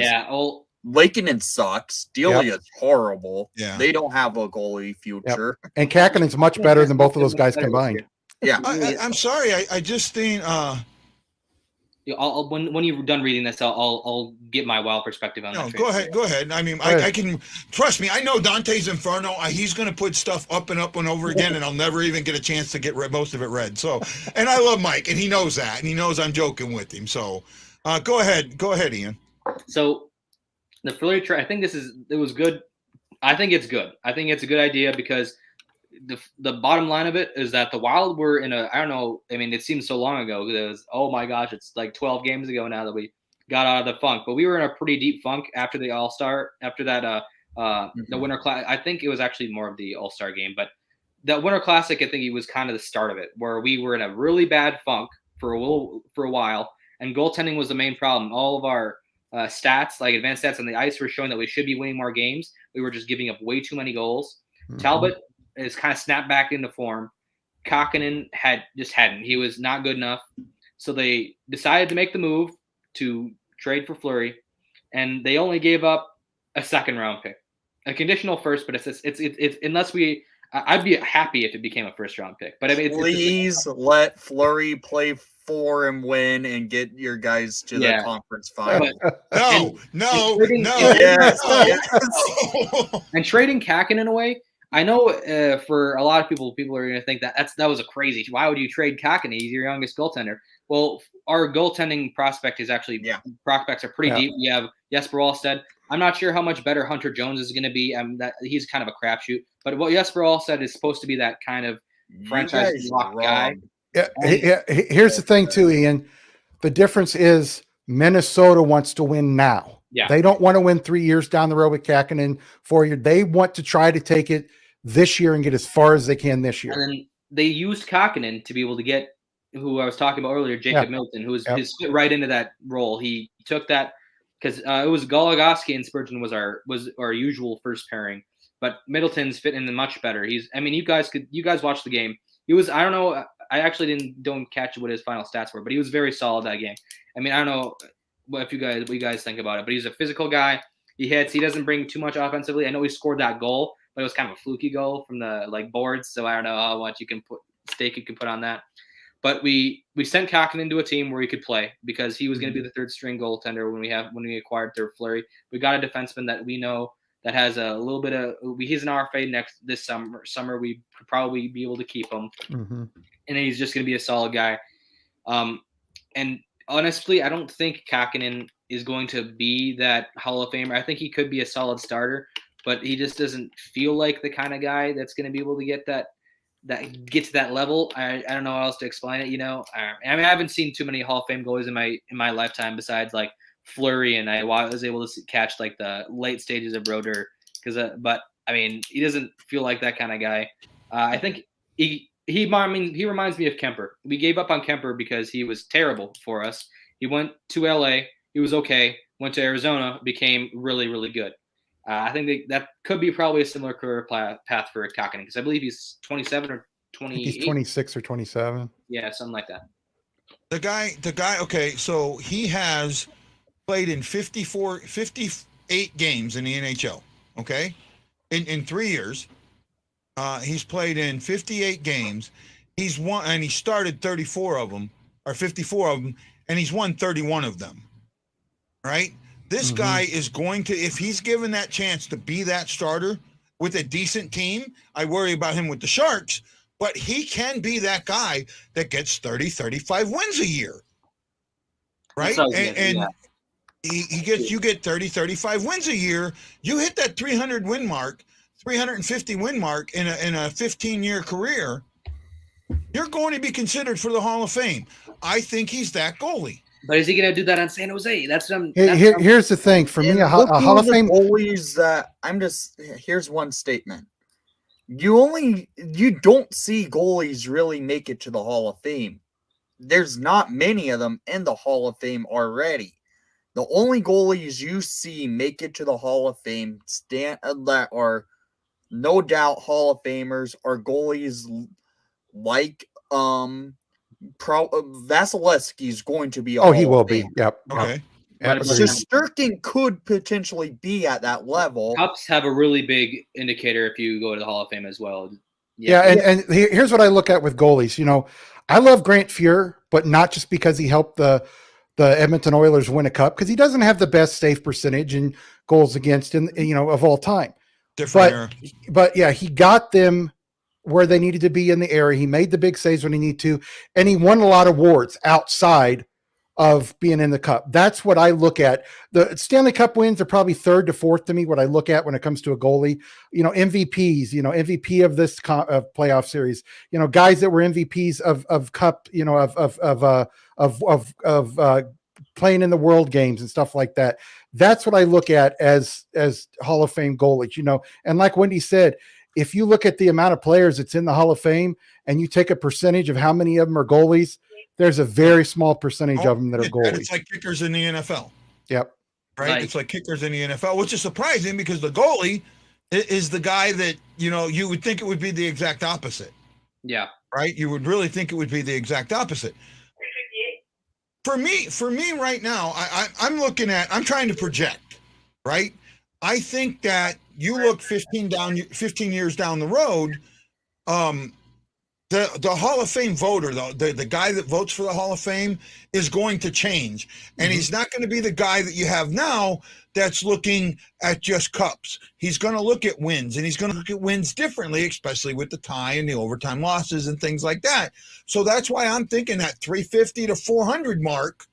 Lakeinen sucks. Delia is horrible. Yeah. They don't have a goalie future. Yep. And Kakkonen's much better than both of those guys combined. Yeah. I'm sorry. I just think when you're done reading this, I'll get my Wild perspective on that. Go ahead. I mean, I can trust me. I know Dante's Inferno. He's going to put stuff up and over again, and I'll never even get a chance to get most of it read. So, and I love Mike, and he knows that, and he knows I'm joking with him. So, go ahead, Ian. So, the Fleury trade. I think it was good. I think it's good. I think it's a good idea because the bottom line of it is that the Wild were in I don't know, I mean, it seems so long ago. It was, oh my gosh, it's like 12 games ago now that we got out of the funk. But we were in a pretty deep funk after the All-Star, after that the Winter Classic. I think it was actually more of the All-Star game, but that Winter Classic, I think it was kind of the start of it, where we were in a really bad funk for a while, and goaltending was the main problem. All of our stats, like advanced stats on the ice, were showing that we should be winning more games. We were just giving up way too many goals. Mm-hmm. Talbot is kind of snapped back into form. Kokkinen hadn't. He was not good enough. So they decided to make the move to trade for Fleury, and they only gave up a 2nd round pick, a conditional first. But it's unless I'd be happy if it became a 1st round pick. But I mean, please let Fleury play 4 and win and get your guys to the conference final. No. Yes. And trading Kokkinen away. I know for a lot of people are going to think that was a crazy. Why would you trade Kokkinen? He's your youngest goaltender. Well, our goaltending prospect is actually prospects are pretty deep. We have Jesper Wallstedt. I'm not sure how much better Hunter Jones is going to be. That he's kind of a crapshoot. But what Jesper Wallstedt is supposed to be that kind of franchise lock guy. Yeah. Here's the thing too, Ian. The difference is Minnesota wants to win now. Yeah. They don't want to win 3 years down the road with Kokkinen, 4 years. They want to try to take it this year and get as far as they can this year. And then they used Kokkinen to be able to get who I was talking about earlier, Jacob Middleton, who is fit right into that role. He took that because it was Goligoski and Spurgeon was our usual first pairing, but Middleton's fit in much better. You guys watched the game. He was, I don't know, I actually don't catch what his final stats were, but he was very solid that game. I mean, I don't know what you guys think about it, but he's a physical guy. He hits. He doesn't bring too much offensively. I know he scored that goal, but it was kind of a fluky goal from the boards. So I don't know how much you can put on that. But we sent Kokkinen into a team where he could play because he was going to be the 3rd string goaltender when we acquired Fleury. We got a defenseman that we know that has a little bit of he's an RFA this summer. We could probably be able to keep him, and he's just going to be a solid guy. And honestly, I don't think Kakkonen is going to be that Hall of Famer. I think he could be a solid starter, but he just doesn't feel like the kind of guy that's going to be able to get to that level. I don't know how else to explain it. I mean, I haven't seen too many Hall of Fame goalies in my lifetime besides like Fleury, and I was able to catch like the late stages of Brodeur but I mean, he doesn't feel like that kind of guy. I think he reminds me of Kemper. We gave up on Kemper because he was terrible for us. He went to LA. He was okay. Went to Arizona. Became really, really good. I think that could be probably a similar career path for Kakkonen because I believe he's 27 or 28. He's 26 or 27. Yeah, something like that. The guy. Okay, so he has played in 58 games in the NHL. Okay, in 3 years, he's played in 58 games. He's won, and he started 34 of them, or 54 of them, and he's won 31 of them. Right? This guy is going to, if he's given that chance to be that starter with a decent team, I worry about him with the Sharks, but he can be that guy that gets 30, 35 wins a year. Right? And you get 30, 35 wins a year. You hit that 300 win mark, 350 win mark in a 15-year career. You're going to be considered for the Hall of Fame. I think he's that goalie. But is he going to do that on San Jose? Here's the thing for me: a Hall of Fame goalies that here's one statement: you don't see goalies really make it to the Hall of Fame. There's not many of them in the Hall of Fame already. The only goalies you see make it to the Hall of Fame that are no doubt Hall of Famers are goalies like Vasilevsky's going to be. He will be. Yep. Okay. Shesterkin could potentially be at that level. Cups have a really big indicator if you go to the Hall of Fame as well. Yeah, and here's what I look at with goalies. I love Grant Fuhr, but not just because he helped the Edmonton Oilers win a cup, because he doesn't have the best save percentage and goals against of all time. But yeah, he got them where they needed to be in the area. He made the big saves when he needed to, and he won a lot of awards outside of being in the cup. That's what I look at. The Stanley Cup wins are probably third to fourth to me, what I look at when it comes to a goalie. MVPs, MVP of this playoff series, guys that were MVPs of cup, of playing in the world games and stuff like that. That's what I look at as Hall of Fame goalies, and like Wendy said, if you look at the amount of players that's in the Hall of Fame and you take a percentage of how many of them are goalies, there's a very small percentage of them that are goalies. It's like kickers in the NFL. Yep. Right? It's like kickers in the NFL, which is surprising because the goalie is the guy that, you would think it would be the exact opposite. Yeah. Right? You would really think it would be the exact opposite. For me right now, I'm trying to project, right? I think that you look 15 years down the road, the Hall of Fame voter, the guy that votes for the Hall of Fame is going to change. And he's not going to be the guy that you have now that's looking at just cups. He's going to look at wins, and he's going to look at wins differently, especially with the tie and the overtime losses and things like that. So that's why I'm thinking that 350 to 400 mark,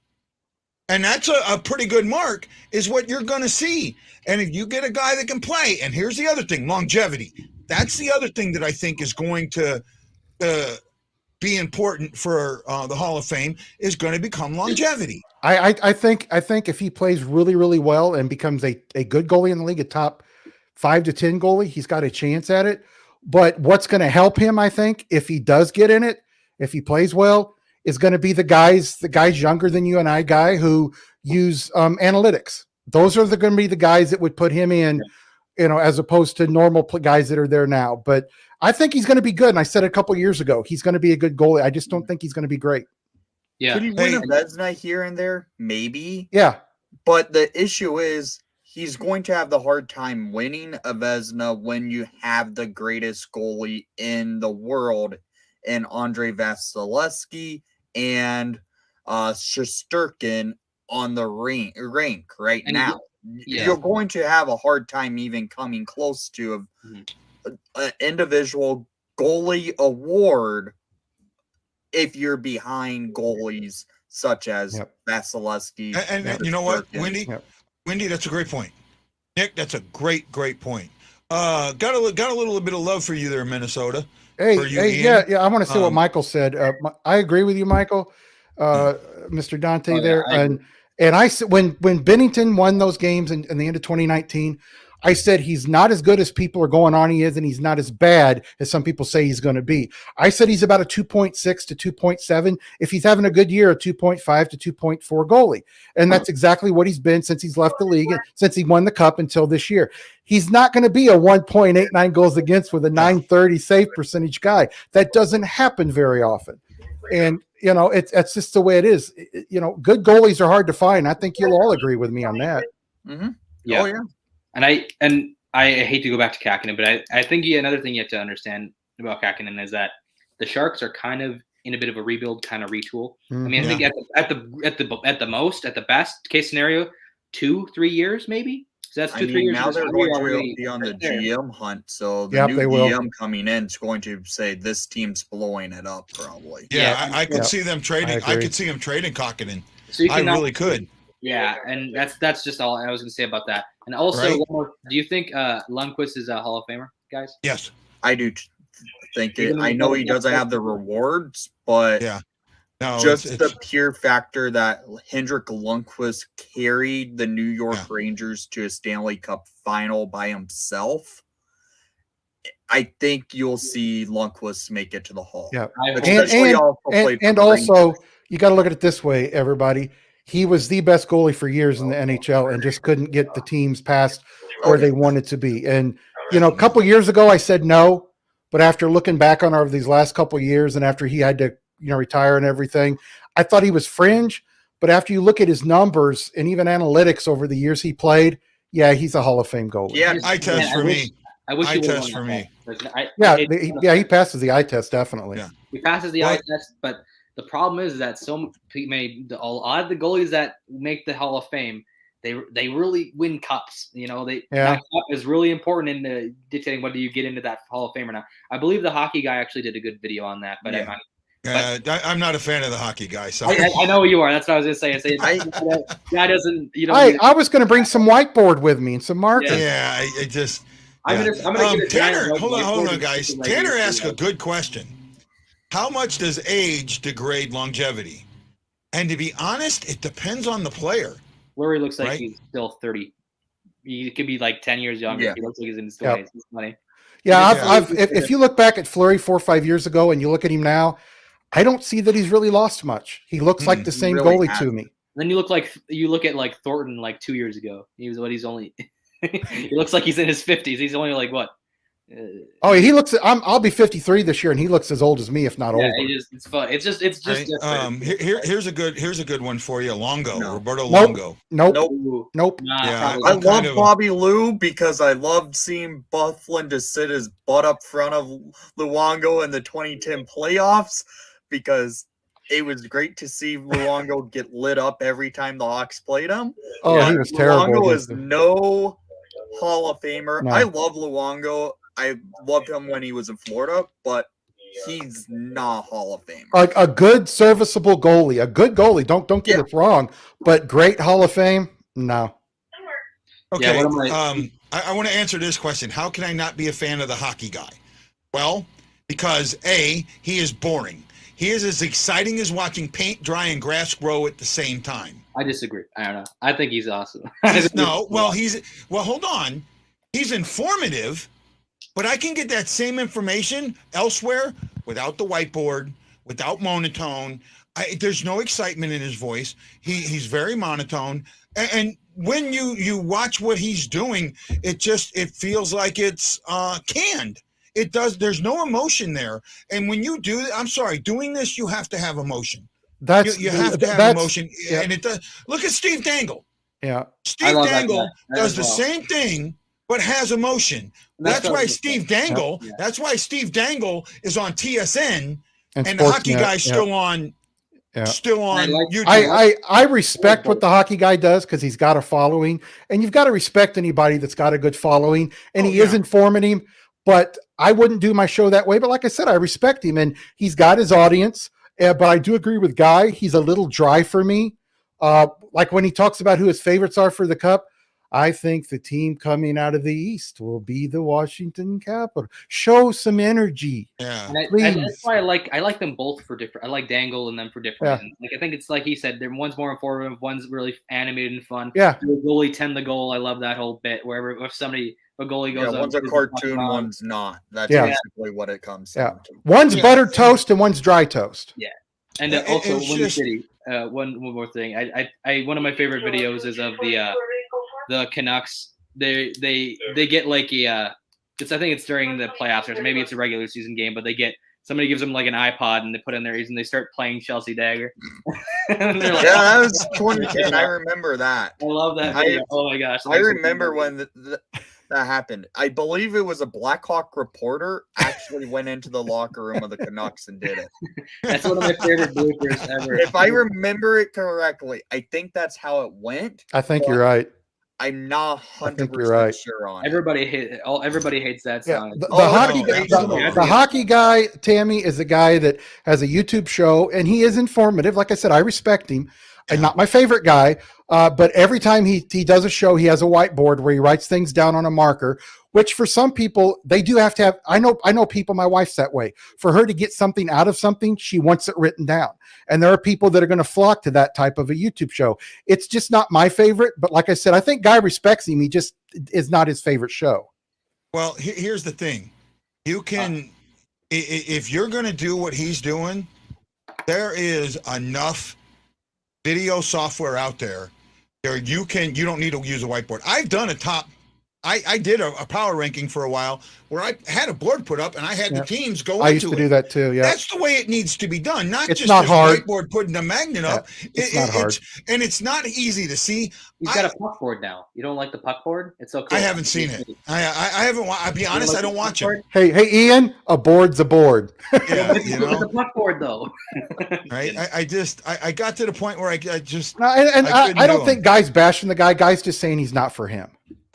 and that's a pretty good mark, is what you're going to see. And if you get a guy that can play, and here's the other thing, longevity. That's the other thing that I think is going to be important for the Hall of Fame, is going to become longevity. I think if he plays really, really well and becomes a good goalie in the league, a top 5 to 10 goalie, he's got a chance at it. But what's going to help him, I think, if he does get in it, if he plays well, is going to be the guys younger than you and I who use analytics. Those are going to be the guys that would put him in, as opposed to normal guys that are there now. But I think he's going to be good. And I said a couple years ago, he's going to be a good goalie. I just don't think he's going to be great. Yeah. Could he win a Vezina here and there? Maybe. Yeah. But the issue is he's going to have the hard time winning a Vezina when you have the greatest goalie in the world in Andrei Vasilevsky and Shesterkin on the rank right now. You're going to have a hard time even coming close to an individual goalie award if you're behind goalies such as Vasilevsky. And you know what, Durkin. Wendy? Wendy, that's a great point. Nick, that's a great point. Got a little bit of love for you there, Minnesota. Hey, Ian. yeah. I want to say what Michael said. I agree with you, Michael. Mr. Dante there. And I said when Bennington won those games in the end of 2019, I said he's not as good as people are going on he is, and he's not as bad as some people say he's going to be. I said he's about a 2.6 to 2.7. If he's having a good year, a 2.5 to 2.4 goalie. And that's exactly what he's been since he's left the league and since he won the cup until this year. He's not going to be a 1.89 goals against with a 930 save percentage guy. That doesn't happen very often. And, you know, it's just the way it is. You know, good goalies are hard to find. I think you'll all agree with me on that. Mm-hmm. Yeah. Oh, yeah. And I hate to go back to Kakinen, but I think another thing you have to understand about Kakinen is that the Sharks are kind of in a bit of a rebuild, kind of retool. I mean, I think at the best case scenario, 2-3 years maybe. So that's 2-3 years. Now they're going to be on the GM hunt, so the new GM coming in is going to say this team's blowing it up probably. Yeah, I could see them trading. I could see them trading Kakinen. So I really could. Yeah, and that's just all I was going to say about that. And also, one more, do you think Lundqvist is a Hall of Famer, guys? Yes, I do think it. I know he doesn't have the rewards, but the pure factor that Henrik Lundqvist carried the New York Rangers to a Stanley Cup final by himself, I think you'll see Lundqvist make it to the Hall. Yeah, and also you got to look at it this way, everybody. He was the best goalie for years in the NHL and just couldn't get the teams past where they wanted to be. And, you know, a couple years ago I said no, but after looking back on these last couple of years and after he had to, you know, retire and everything, I thought he was fringe. But after you look at his numbers and even analytics over the years he played, yeah, he's a Hall of Fame goalie. Yeah, eye test for me. I wish eye test for me. He passes the eye test, definitely. Yeah. He passes the eye test, but the problem is that a lot of the goalies that make the Hall of Fame, they really win cups. You know, that cup is really important in dictating whether you get into that Hall of Fame or not. I believe the hockey guy actually did a good video on that, but I'm not a fan of the hockey guy. So I know you are. That's what I was going to say. Guy doesn't. You know. I was going to bring some whiteboard with me and some markers. Yeah, I just. I'm gonna get Tanner, hold on, guys. Tanner asked a good question. How much does age degrade longevity? And to be honest, it depends on the player. Fleury looks like he's still 30. He could be like 10 years younger. Yeah. He looks like he's in his 20s. It's funny. Yeah, if you look back at Fleury 4 or 5 years ago and you look at him now, I don't see that he's really lost much. He looks like the same goalie to me. Then you look at like Thornton like 2 years ago. He's only he looks like he's in his 50s. He's only like what? He looks. I'll be 53 this year, and he looks as old as me, if not older. It's fun. It's just. Different. Here's a good one for you. Longo, Roberto Longo. Nope. Yeah, I love Bobby Lou because I loved seeing Bufflin to sit his butt up front of Luongo in the 2010 playoffs because it was great to see Luongo get lit up every time the Hawks played him. He was terrible. Luongo is no Hall of Famer. No. I love Luongo. I loved him when he was in Florida, but he's not Hall of Fame. Like a good, serviceable goalie, a good goalie. Don't get it wrong, but great Hall of Fame, no. Okay, I want to answer this question. How can I not be a fan of the hockey guy? Well, because he is boring. He is as exciting as watching paint dry and grass grow at the same time. I disagree. I don't know. I think he's awesome. Hold on. He's informative. But I can get that same information elsewhere without the whiteboard, without monotone. There's no excitement in his voice. He's very monotone. And when you watch what he's doing, it feels like it's canned. It does. There's no emotion there. And when you do, I'm sorry, doing this, you have to have emotion. You have to have emotion. Yeah. And it does. Look at Steve Dangle. Yeah. Steve Dangle does the same thing, but has emotion. That's why Steve Dangle. Yeah. That's why Steve Dangle is on TSN, and the hockey guy's still on. Yeah. Still on YouTube. I respect what the hockey guy does because he's got a following, and you've got to respect anybody that's got a good following, and he is informative. But I wouldn't do my show that way. But like I said, I respect him, and he's got his audience. but I do agree with Guy. He's a little dry for me. Like when he talks about who his favorites are for the Cup, I think the team coming out of the East will be the Washington Capitol. Show some energy. Yeah. And that's why I like them both for different. I like Dangle and them for different reasons. Like I think it's like he said, one's more informative, one's really animated and fun. Yeah. The goalie 10 the goal. I love that whole bit wherever if a goalie goes up. One's a cartoon, one's not. That's Yeah. basically what it comes down to. One's buttered toast and one's dry toast. Yeah. And also Windy City. One more thing. I one of my favorite videos is of the Canucks. They get like I think it's during the playoffs or maybe it's a regular season game, but somebody gives them like an iPod and they put in their ears and they start playing Chelsea Dagger. And they're like, Yeah, that was 2010. I remember that. I love that video. Oh my gosh. I remember when that happened. I believe it was a Blackhawk reporter actually went into the locker room of the Canucks and did it. That's one of my favorite bloopers ever. If I remember it correctly, I think that's how it went. I think you're right. I'm not 100% right. sure on it. Everybody hates that song. The hockey guy, Tammy, is the guy that has a YouTube show, and he is informative. Like I said, I respect him. And not my favorite guy, but every time he does a show, he has a whiteboard where he writes things down on a marker, which for some people, they do have to have. I know people, my wife's that way. For her to get something out of something, she wants it written down. And there are people that are going to flock to that type of a YouTube show. It's just not my favorite. But like I said, I think Guy respects him. He just is not his favorite show. Well, here's the thing. You can, if you're going to do what he's doing, there is enough video software out there where you don't need to use a whiteboard. I've done I did a power ranking for a while where I had a board put up and I had the teams go into it. I used to do that too. Yeah. That's the way it needs to be done. Not it's just not a hard. whiteboard putting a magnet up. It's not hard. And it's not easy to see. You've got a puck board now. You don't like the puck board? It's okay. I haven't seen it. I haven't. I'll be honest. I don't watch it. Hey, Ian, a board's a board. Yeah, the puck board though. Right. I got to the point where I just. I don't think Guy's bashing the guy. Guy's just saying he's not for him.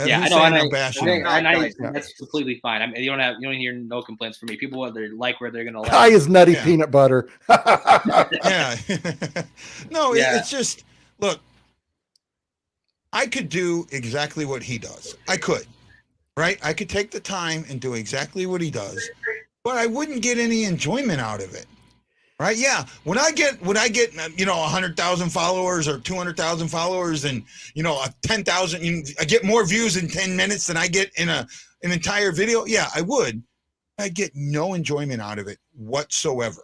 Yeah, I know. That's completely fine. you don't hear no complaints from me. People whether like where they're gonna like. Guy is nutty peanut butter. Yeah. No, it's just look. I could do exactly what he does. I could, right? I could take the time and do exactly what he does, but I wouldn't get any enjoyment out of it. Right? Yeah. When I get 100,000 followers or 200,000 followers and 10,000, I get more views in 10 minutes than I get in an entire video. Yeah, I would. I get no enjoyment out of it whatsoever.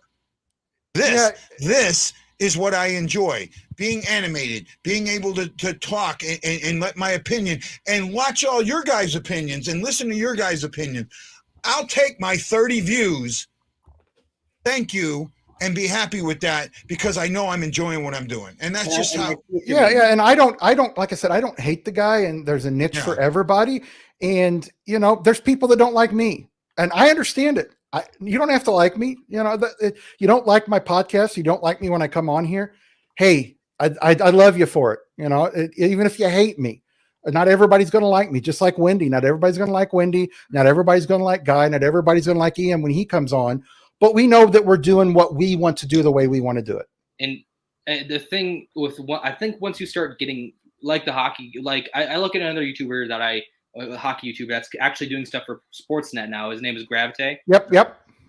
This is what I enjoy: being animated, being able to talk and let my opinion and watch all your guys' opinions and listen to your guys' opinion. I'll take my 30 views. Thank you. And be happy with that because I know I'm enjoying what I'm doing. And that's just how. Yeah. And I don't, like I said, I don't hate the guy, and there's a niche for everybody. And, there's people that don't like me, and I understand it. You don't have to like me. You don't like my podcast. You don't like me when I come on here. Hey, I love you for it. Even if you hate me, not everybody's going to like me, just like Wendy. Not everybody's going to like Wendy. Not everybody's going to like Guy. Not everybody's going to like Ian when he comes on. But we know that we're doing what we want to do the way we want to do it. And the thing with what I think once you start getting like the hockey, like I look at another YouTuber a hockey YouTuber that's actually doing stuff for Sportsnet now. His name is Gravite. Yep.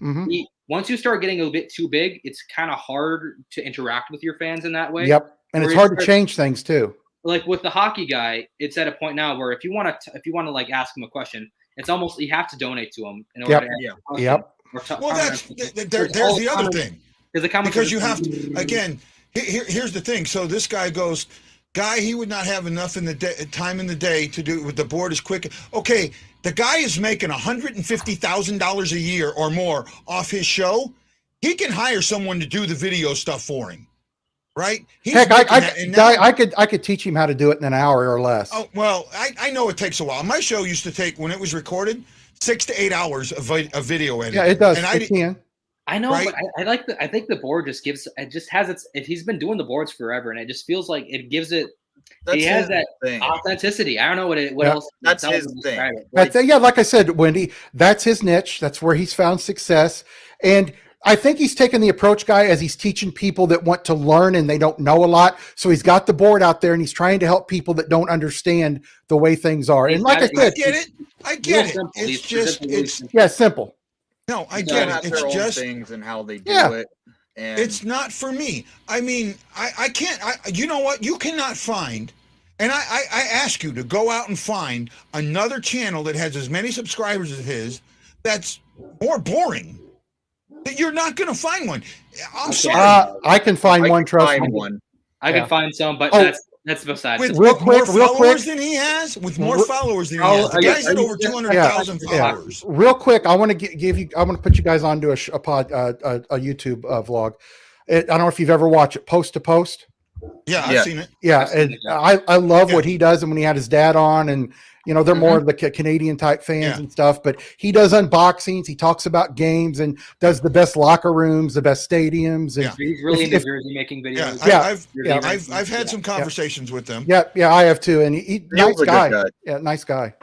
Mm-hmm. Once you start getting a bit too big, it's kind of hard to interact with your fans in that way. Yep. And it's hard to change things too. Like with the hockey guy, it's at a point now where if you want to like ask him a question, it's almost you have to donate to him in order to ask a question. Yep. Well, there's the other thing. Because you have to, again, here's the thing. So this guy goes, he would not have enough in the time in the day to do with the board as quick. Okay, the guy is making $150,000 a year or more off his show. He can hire someone to do the video stuff for him, right? Heck, I could teach him how to do it in an hour or less. Oh, well, I know it takes a while. My show used to take, when it was recorded, 6 to 8 hours of video editing. Yeah, it does. And I know, right? But I think the board he's been doing the boards forever, and it just feels like it gives it. He has that authenticity. I don't know what else. That's his thing. Like I said, Wendy, that's his niche. That's where he's found success. And I think he's taking the approach, guy, as he's teaching people that want to learn and they don't know a lot. So he's got the board out there and he's trying to help people that don't understand the way things are. And like I said, I get it. Simple. It's just, it's simple. no, I They get have it. their It's own just, things and how they do Yeah. it. And it's not for me. I mean, I can't. You know what? You cannot find, and I ask you to go out and find another channel that has as many subscribers as his that's more boring. You're not going to find one. I'm sorry. I can find I one, can trust find me. one. I Yeah. can find some, but Oh. that's besides. With Real more quick, real followers quick. than he has, with more Re- followers than he Oh, has. The yeah, guy's at over 200,000 followers. Real quick, I want to give you. I want to put you guys onto a YouTube vlog. I don't know if you've ever watched it, Post to Post. Yeah, I've Yeah. seen it. Yeah, I've seen and it, yeah. I love Yeah. what he does, and when he had his dad on, and they're more of the Canadian type fans Yeah. and stuff. But he does unboxings. He talks about games and does the best locker rooms, the best stadiums, and Yeah. He's really If- into Jersey making videos. Yeah. I've had some conversations with them. yeah, I have too. And he Neil's nice a guy. good guy. Yeah, nice guy.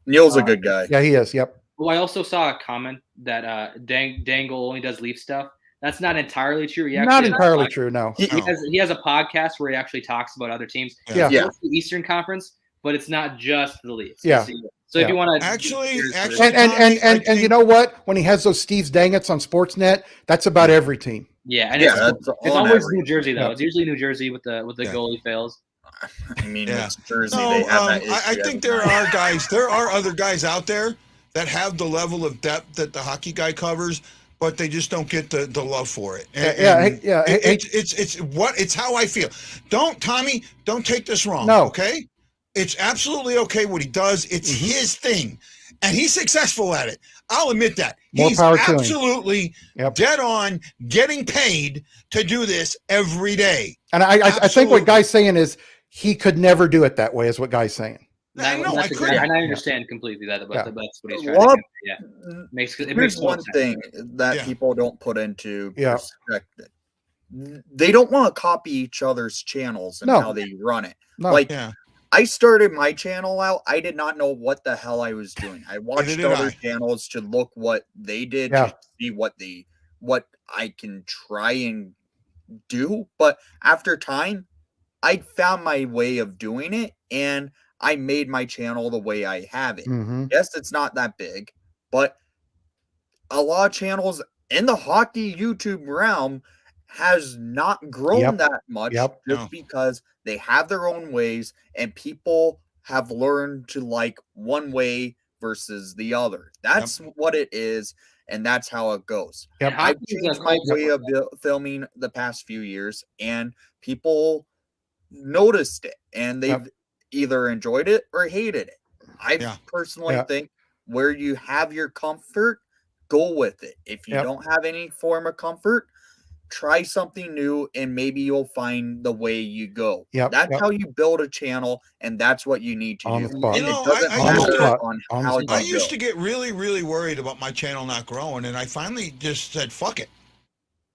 Neil's a good guy. Yeah, he is. Yep. Well, I also saw a comment that Dangle only does Leaf stuff. That's not entirely true. He Not actually entirely true. No. He- He has a podcast where he actually talks about other teams. Yeah. Yeah. It's the Eastern Conference, but it's not just the Leafs. Yeah. So if you want to Actually, And you know what? When he has those Steve Dangets on Sportsnet, that's about every team. yeah, and Yeah, it's that's on always every- New Jersey though. Yeah. It's usually New Jersey with the Yeah. goalie fails. I mean, Yeah. it's Jersey. No, they have that I issue think every there time. are guys. There are other guys out there that have the level of depth that the hockey guy covers, but they just don't get the love for it. It's how I feel. Tommy, don't take this wrong. No. Okay, it's absolutely okay what he does. It's his thing, and he's successful at it. I'll admit that. More He's power to him. absolutely Yep. dead on, getting paid to do this every day. And I think Absolutely. what Guy's saying is he could never do it that way, is what Guy's saying. I know, I That's couldn't. and I understand completely that, but Yeah. that's what he's trying Well, to do. Yeah, it makes Here's total one sense. thing that Yeah. people don't put into Yeah. perspective. They don't want to copy each other's channels and No. how they run it. No. Like, Yeah. I started my channel out. I did not know what the hell I was doing. I watched did other I. channels to look what they did Yeah. to see what I can try and do. But after time, I found my way of doing it, and I made my channel the way I have it. Mm-hmm. Yes, it's not that big, but a lot of channels in the hockey YouTube realm has not grown Yep. that much Yep. just No. because they have their own ways and people have learned to like one way versus the other. That's what it is, and that's how it goes. Yep. I've Hockey's a changed my culture. way of filming the past few years, and people noticed it, and they've either enjoyed it or hated it. I Yeah. personally Yeah. think where you have your comfort, go with it. If you Yep. don't have any form of comfort, try something new, and maybe you'll find the way you go. Yep, That's yep. how you build a channel, and that's what you need to On do. the spot. And You know, it doesn't I matter used to- on on the how spot. I you used go. to get really, really worried about my channel not growing, and I finally just said, "Fuck it."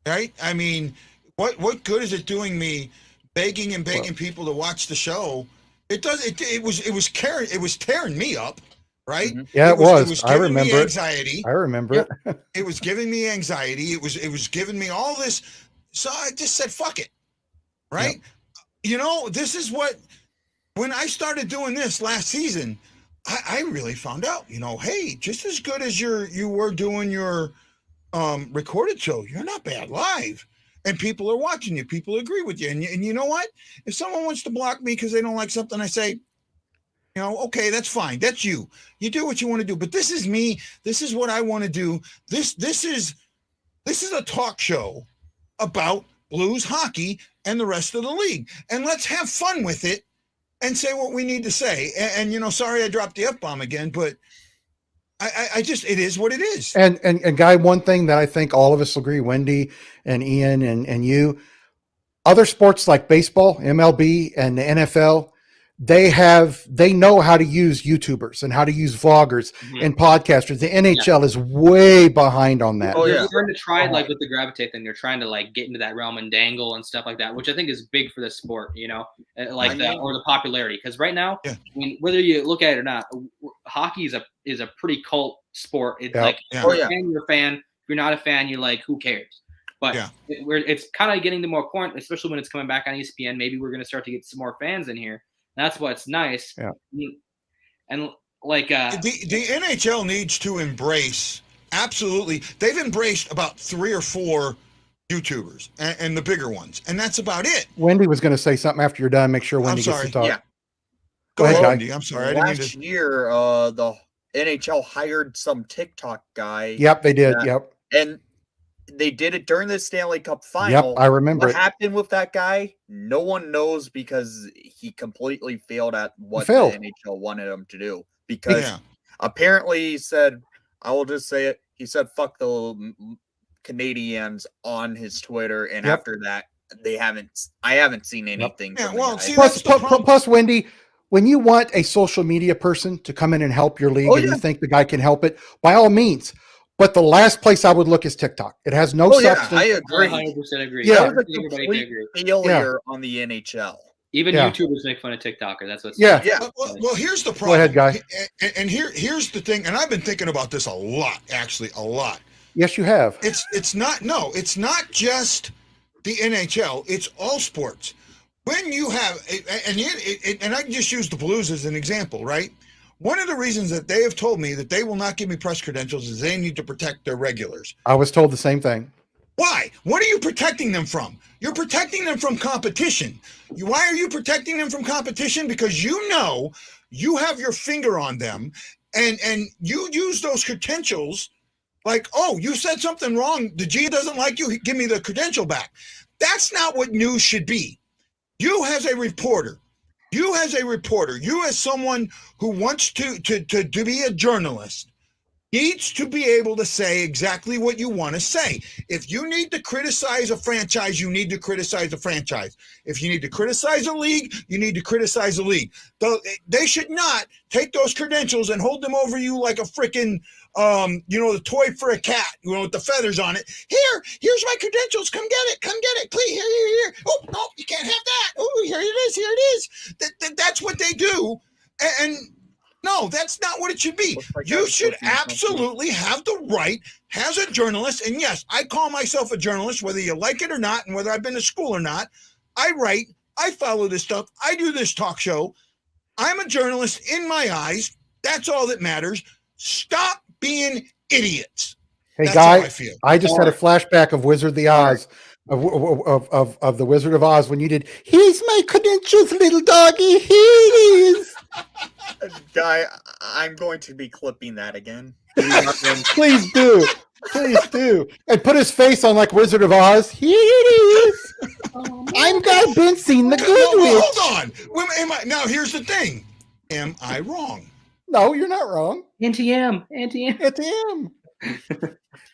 Right? I mean, what good is it doing me begging and begging people to watch the show? It does. It was tearing me up. Right? Mhm. Yeah, it was. I giving remember me it. anxiety. I remember it. It was giving me anxiety. It was giving me all this. So I just said, "Fuck it." Right? You know, this is what. When I started doing this last season, I really found out, hey, just as good as you were doing your recorded show, you're not bad live. And people are watching you. People agree with you. And you know what? If someone wants to block me because they don't like something I say, okay, that's fine. That's you. You do what you want to do. But this is me. This is what I want to do. This is a talk show about Blues hockey and the rest of the league. And let's have fun with it and say what we need to say. And sorry I dropped the F-bomb again, but I just, it is what it is. And Guy, one thing that I think all of us agree, Wendy and Ian and you, other sports like baseball, MLB, and the NFL, they know how to use YouTubers and how to use vloggers and podcasters. The NHL is way behind on that. Oh, They're yeah. starting to try like with the gravitate thing. They're trying to like get into that realm and dangle and stuff like that, which I think is big for the sport, or the popularity. Because right now, Yeah. I mean, whether you look at it or not, hockey is a pretty cult sport. It's Yeah. like Yeah. Oh, yeah. you're a fan. you're not a fan, you're like, who cares? But it's kind of getting to more point, especially when it's coming back on ESPN. Maybe we're going to start to get some more fans in here. That's what's nice. Yeah. And like the NHL needs to embrace, absolutely. They've embraced about 3 or 4 YouTubers and the bigger ones, and that's about it. Wendy was going to say something after you're done. Make sure Wendy gets to talk. Yeah. Go ahead, Guy. Wendy. I'm sorry. I didn't mean Last to... year, the NHL hired some TikTok guy. Yep, they did. Yep. And they did it during the Stanley Cup final. Yep, I remember. What happened with that guy? No one knows because he completely failed at what the NHL wanted him to do. Because apparently he said, I will just say it, he said, fuck the Canadians on his Twitter. And after that, I haven't seen anything. Yeah, well, see, plus, Wendy, when you want a social media person to come in and help your league and you think the guy can help it, by all means. But the last place I would look is TikTok. It has no substance. I agree. 100% agree. Yeah. That was a complete failure on the NHL. Even YouTubers make fun of TikToker. That's what's Well, here's the problem. Go ahead, Guy. And here's the thing. And I've been thinking about this a lot, actually, a lot. Yes, you have. It's not just the NHL. It's all sports. When you have, and I can just use the Blues as an example, right? One of the reasons that they have told me that they will not give me press credentials is they need to protect their regulars. I was told the same thing. Why? What are you protecting them from? You're protecting them from competition. Why are you protecting them from competition? Because you know you have your finger on them and you use those credentials like, oh, you said something wrong. The G doesn't like you. Give me the credential back. That's not what news should be. You as a reporter, you as someone who wants to be a journalist, needs to be able to say exactly what you want to say. If you need to criticize a franchise, you need to criticize a franchise. If you need to criticize a league, you need to criticize a league. They should not take those credentials and hold them over you like a freaking, the toy for a cat, with the feathers on it. Here's my credentials. Come get it. Please, here. Oh, no, you can't have that. Oh, here it is. That's what they do. And no, that's not what it should be. You should absolutely have the right as a journalist. And yes, I call myself a journalist, whether you like it or not, and whether I've been to school or not. I write, I follow this stuff. I do this talk show. I'm a journalist in my eyes. That's all that matters. Stop being idiots. Hey, that's Guy, how I feel. I just had a flashback of Wizard of the Oz. Of the Wizard of Oz when you did, here's my credentials, little doggy, here it is. Guy, I'm going to be clipping that again. Please do. And put his face on like Wizard of Oz. Here it is. I'm Guy Benson, the good witch. Hold on. Now, here's the thing. Am I wrong? No, you're not wrong. NTM.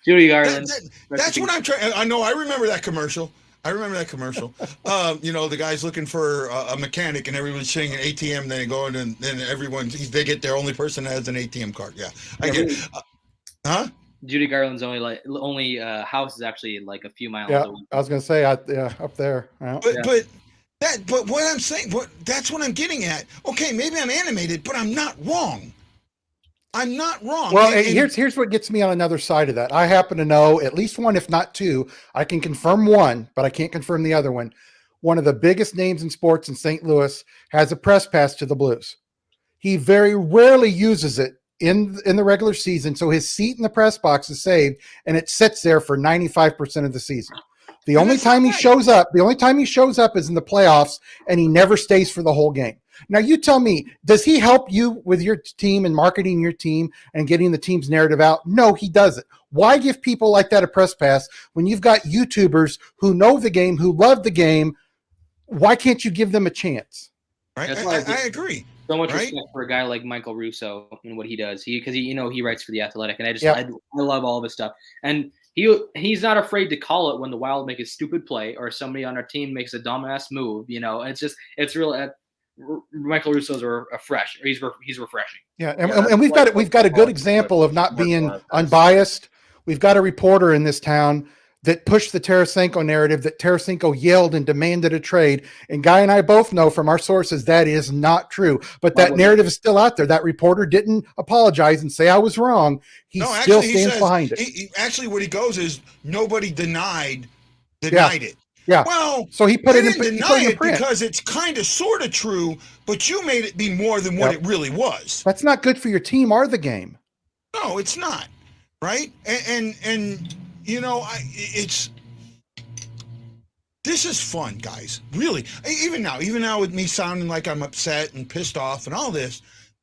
Judy Garland. That's what I'm trying. I know. I remember that commercial. The guy's looking for a mechanic, and everyone's sitting at ATM. Then they go in, and then they get their only person that has an ATM card. Yeah, I get it. Huh? Judy Garland's only house is actually like a few miles away. I was gonna say, up there. But what I'm saying, that's what I'm getting at. Okay, maybe I'm animated, but I'm not wrong. Well, here's what gets me on another side of that. I happen to know at least one, if not two. I can confirm one, but I can't confirm the other one. One of the biggest names in sports in St. Louis has a press pass to the Blues. He very rarely uses it in the regular season, so his seat in the press box is saved, and it sits there for 95% of the season. The only time he shows up is in the playoffs, and he never stays for the whole game. Now, you tell me, does he help you with your team and marketing your team and getting the team's narrative out? No, he doesn't. Why give people like that a press pass when you've got YouTubers who know the game, who love the game? Why can't you give them a chance? Right. I agree. So much respect for a guy like Michael Russo and what he does. He writes for The Athletic, and I love all of his stuff. And he's not afraid to call it when the Wild make a stupid play or somebody on our team makes a dumbass move. It's real. Michael Russo's he's refreshing. Yeah, and we've got a good example of not being unbiased. We've got a reporter in this town that pushed the Tarasenko narrative, that Tarasenko yelled and demanded a trade. And Guy and I both know from our sources that is not true. But that narrative is still out there. That reporter didn't apologize and say I was wrong. He still stands behind it. Actually, what he goes is nobody denied it. Yeah. Well, so he put it in, didn't deny it because it's kind of sort of true, but you made it be more than what it really was. That's not good for your team or the game. No, it's not. Right? And you know, this is fun, guys. Really. Even now with me sounding like I'm upset and pissed off and all this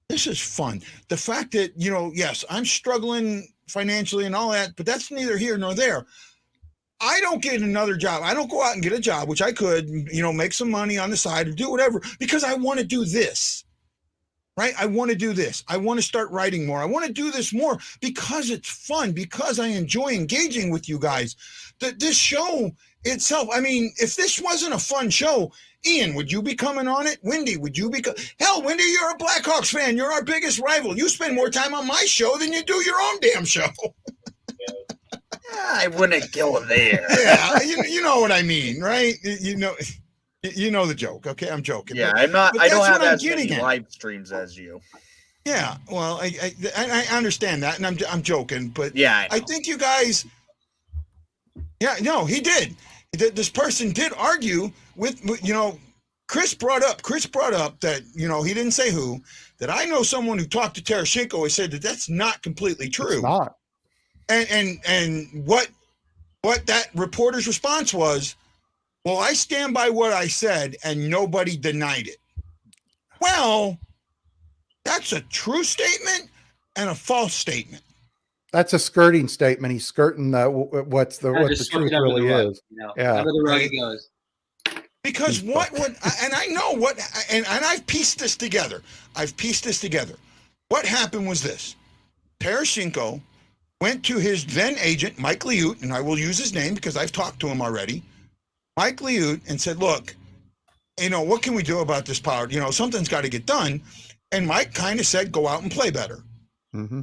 is fun. The fact that, you know, yes, I'm struggling financially and all that, but that's neither here nor there. I don't get another job. I don't go out and get a job, which I could, you know, make some money on the side or do whatever, because I want to do this, right? I want to do this. I want to start writing more. I want to do this more because it's fun, because I enjoy engaging with you guys. This show itself, I mean, if this wasn't a fun show, Ian, would you be coming on it? Wendy, would you be? Hell, Wendy, you're a Blackhawks fan. You're our biggest rival. You spend more time on my show than you do your own damn show. I wouldn't go there. Yeah, you know what I mean, right? You know the joke. Okay, I'm joking. Yeah, but, I'm not. but I don't have as many live streams as you. Yeah, well, I understand that, and I'm joking, but yeah, I think you guys. Yeah, no, he did. This person did argue with, you know, Chris brought up that, you know, he didn't say who, that I know someone who talked to Tarasenko and said that that's not completely true. It's not. And what that reporter's response was, well, I stand by what I said and nobody denied it. Well, that's a true statement and a false statement. That's a skirting statement. He's skirting what the truth really is. You know, yeah. Under the rug it goes. Because what would, and I know what, and I've pieced this together. What happened was this. Tarasenko went to his then agent, Mike Liut, and I will use his name because I've talked to him already. Mike Liut, and said, look, you know, what can we do about this power? You know, something's got to get done. And Mike kind of said, go out and play better. Mm-hmm.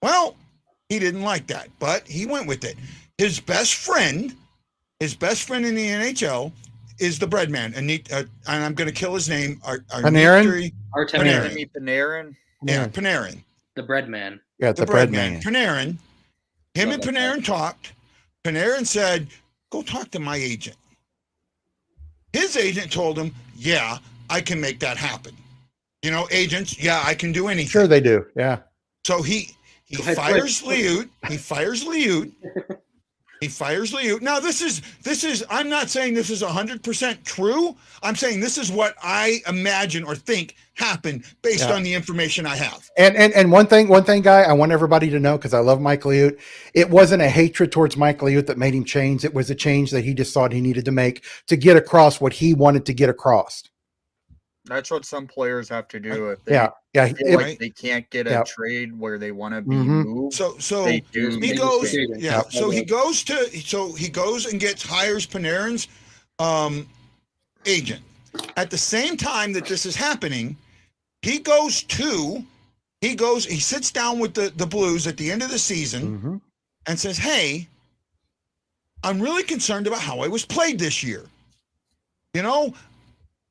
Well, he didn't like that, but he went with it. His best friend in the NHL is the bread man. And I'm going to kill his name. Panarin? Panarin. Yeah, Panarin. The bread man. Yeah, the bread man. Panarin. Him and Panarin talked. Panarin said, go talk to my agent. His agent told him, yeah, I can make that happen. You know, agents, yeah, I can do anything. Sure they do, yeah. So he fires Liut. He fires Liut. Now, this is, I'm not saying this is 100% true. I'm saying this is what I imagine or think happened based on the information I have. And one thing, Guy, I want everybody to know, because I love Mike Liut. It wasn't a hatred towards Mike Liut that made him change. It was a change that he just thought he needed to make to get across what he wanted to get across. That's what some players have to do. If they feel like they can't get a trade where they want to be moved. So he goes. Yeah. So he goes and hires Panarin's agent. At the same time that this is happening, he sits down with the Blues at the end of the season and says, hey, I'm really concerned about how I was played this year. You know,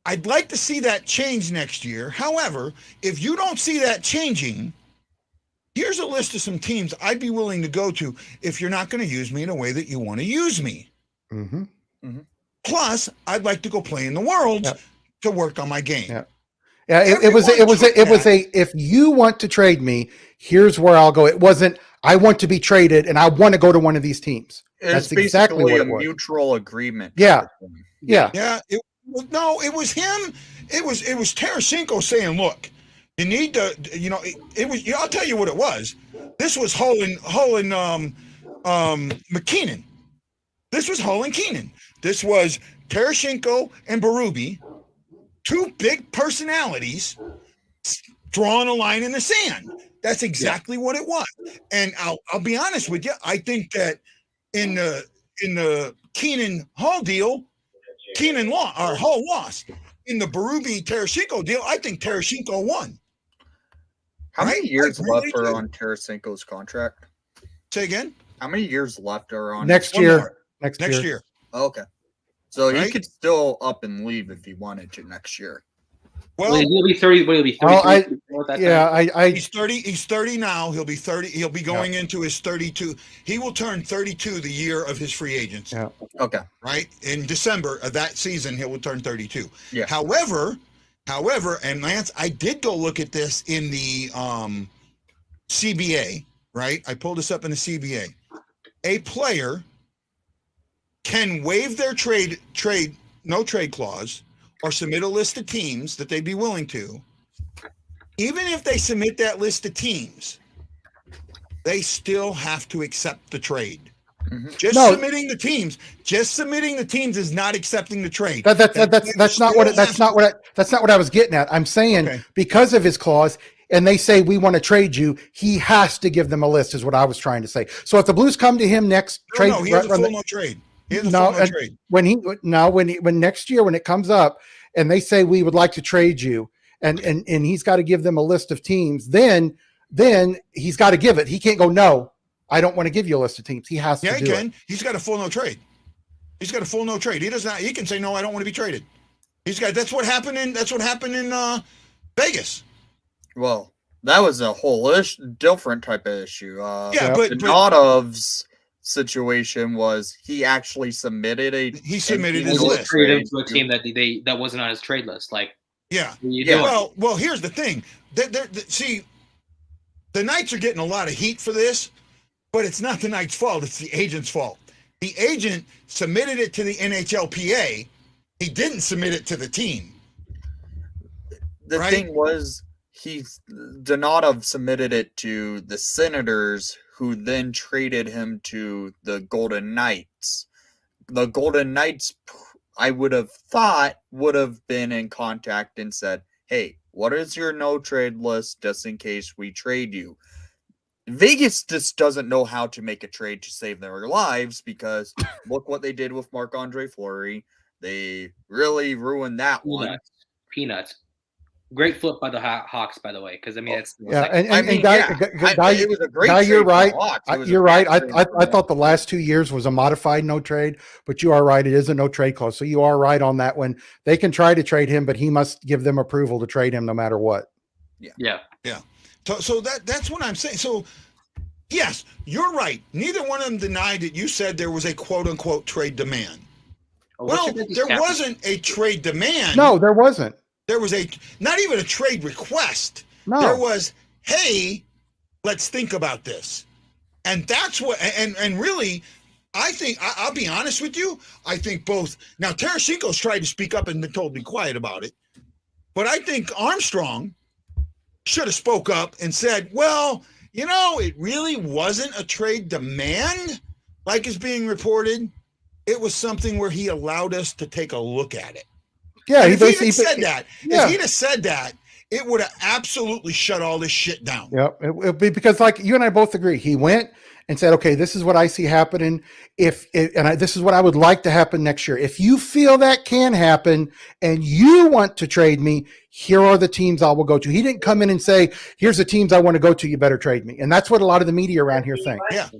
I'd like to see that change next year. However, if you don't see that changing, here's a list of some teams I'd be willing to go to if you're not going to use me in a way that you want to use me. Mm-hmm. Mm-hmm. Plus, I'd like to go play in the world to work on my game. Yeah. Yeah, it was if you want to trade me, here's where I'll go. It wasn't, I want to be traded and I want to go to one of these teams. That's exactly what it was. Mutual agreement. Yeah. No, it was him. It was Tarasenko saying, look, you need to, you know, it was, I'll tell you what it was. This was Hull and McKinnon. This was Hull and Keenan. This was Tarasenko and Berube, two big personalities drawing a line in the sand. That's exactly what it was. And I'll be honest with you. I think that in the Keenan Hull deal, Hull lost. In the Berube Tarasenko deal, I think Tarasenko won. How many years left on Tarasenko's contract? Say again? How many years left are on Next One year. more. Next Next year. year. Okay. So he Right? could still up and leave if he wanted to next year. Well, He'll be 30. What, he'll be Oh, 33 at that Yeah, time? he's 30. He's 30 now. He'll be 30. He'll be going into his 32. He will turn 32 the year of his free agency. Yeah. Okay. Right in December of that season, he will turn 32. Yeah. However, and Lance, I did go look at this in the CBA. Right, I pulled this up in the CBA. A player can waive their no trade clause, or submit a list of teams that they'd be willing to. Even if they submit that list of teams, they still have to accept the trade. Just submitting the teams is not accepting the trade. That's not what I was getting at. I'm saying because of his clause, and they say we want to trade you, he has to give them a list, is what I was trying to say. So if the Blues come to him next trade, he has a full no trade. He has a full no trade. When next year when it comes up and they say we would like to trade you, and he's got to give them a list of teams, then he's got to give it. He can't go, no, I don't want to give you a list of teams. He has to do it. He's got a full no trade. He does not. He can say no, I don't want to be traded. That's what happened in Vegas. Well, that was a whole different type of issue. But Donatov's situation was he actually submitted his list. Traded him to a team that wasn't on his trade list. Well, here's the thing. See, the Knights are getting a lot of heat for this, but it's not the Knights' fault. It's the agent's fault. The agent submitted it to the NHLPA. He didn't submit it to the team. The thing was, Donatov submitted it to the Senators, who then traded him to the Golden Knights. The Golden Knights, I would have thought, would have been in contact and said, hey, what is your no trade list just in case we trade you? Vegas just doesn't know how to make a trade to save their lives, because look what they did with Marc-Andre Fleury. They really ruined that one. Peanuts. Great flip by the Hawks, by the way, because it was a great trade. You're right. You're right. I thought the the last 2 years was a modified no trade, but you are right. It is a no trade clause, so you are right on that one. They can try to trade him, but he must give them approval to trade him no matter what. Yeah. So that's what I'm saying. So yes, you're right. Neither one of them denied that you said there was a quote unquote trade demand. Well, there wasn't a trade demand. No, there wasn't. There was not even a trade request. No. There was, hey, let's think about this. And that's what, and really, I think, I'll be honest with you, I think both, now Tarasenko's tried to speak up and been told to be quiet about it, but I think Armstrong should have spoke up and said, well, it really wasn't a trade demand like is being reported. It was something where he allowed us to take a look at it. Yeah, if he'd have said that, it would have absolutely shut all this shit down. Yep. It be because, like you and I both agree, he went and said, okay, this is what I see happening. This is what I would like to happen next year. If you feel that can happen and you want to trade me, here are the teams I will go to. He didn't come in and say, here's the teams I want to go to. You better trade me. And that's what a lot of the media around here think. Yeah.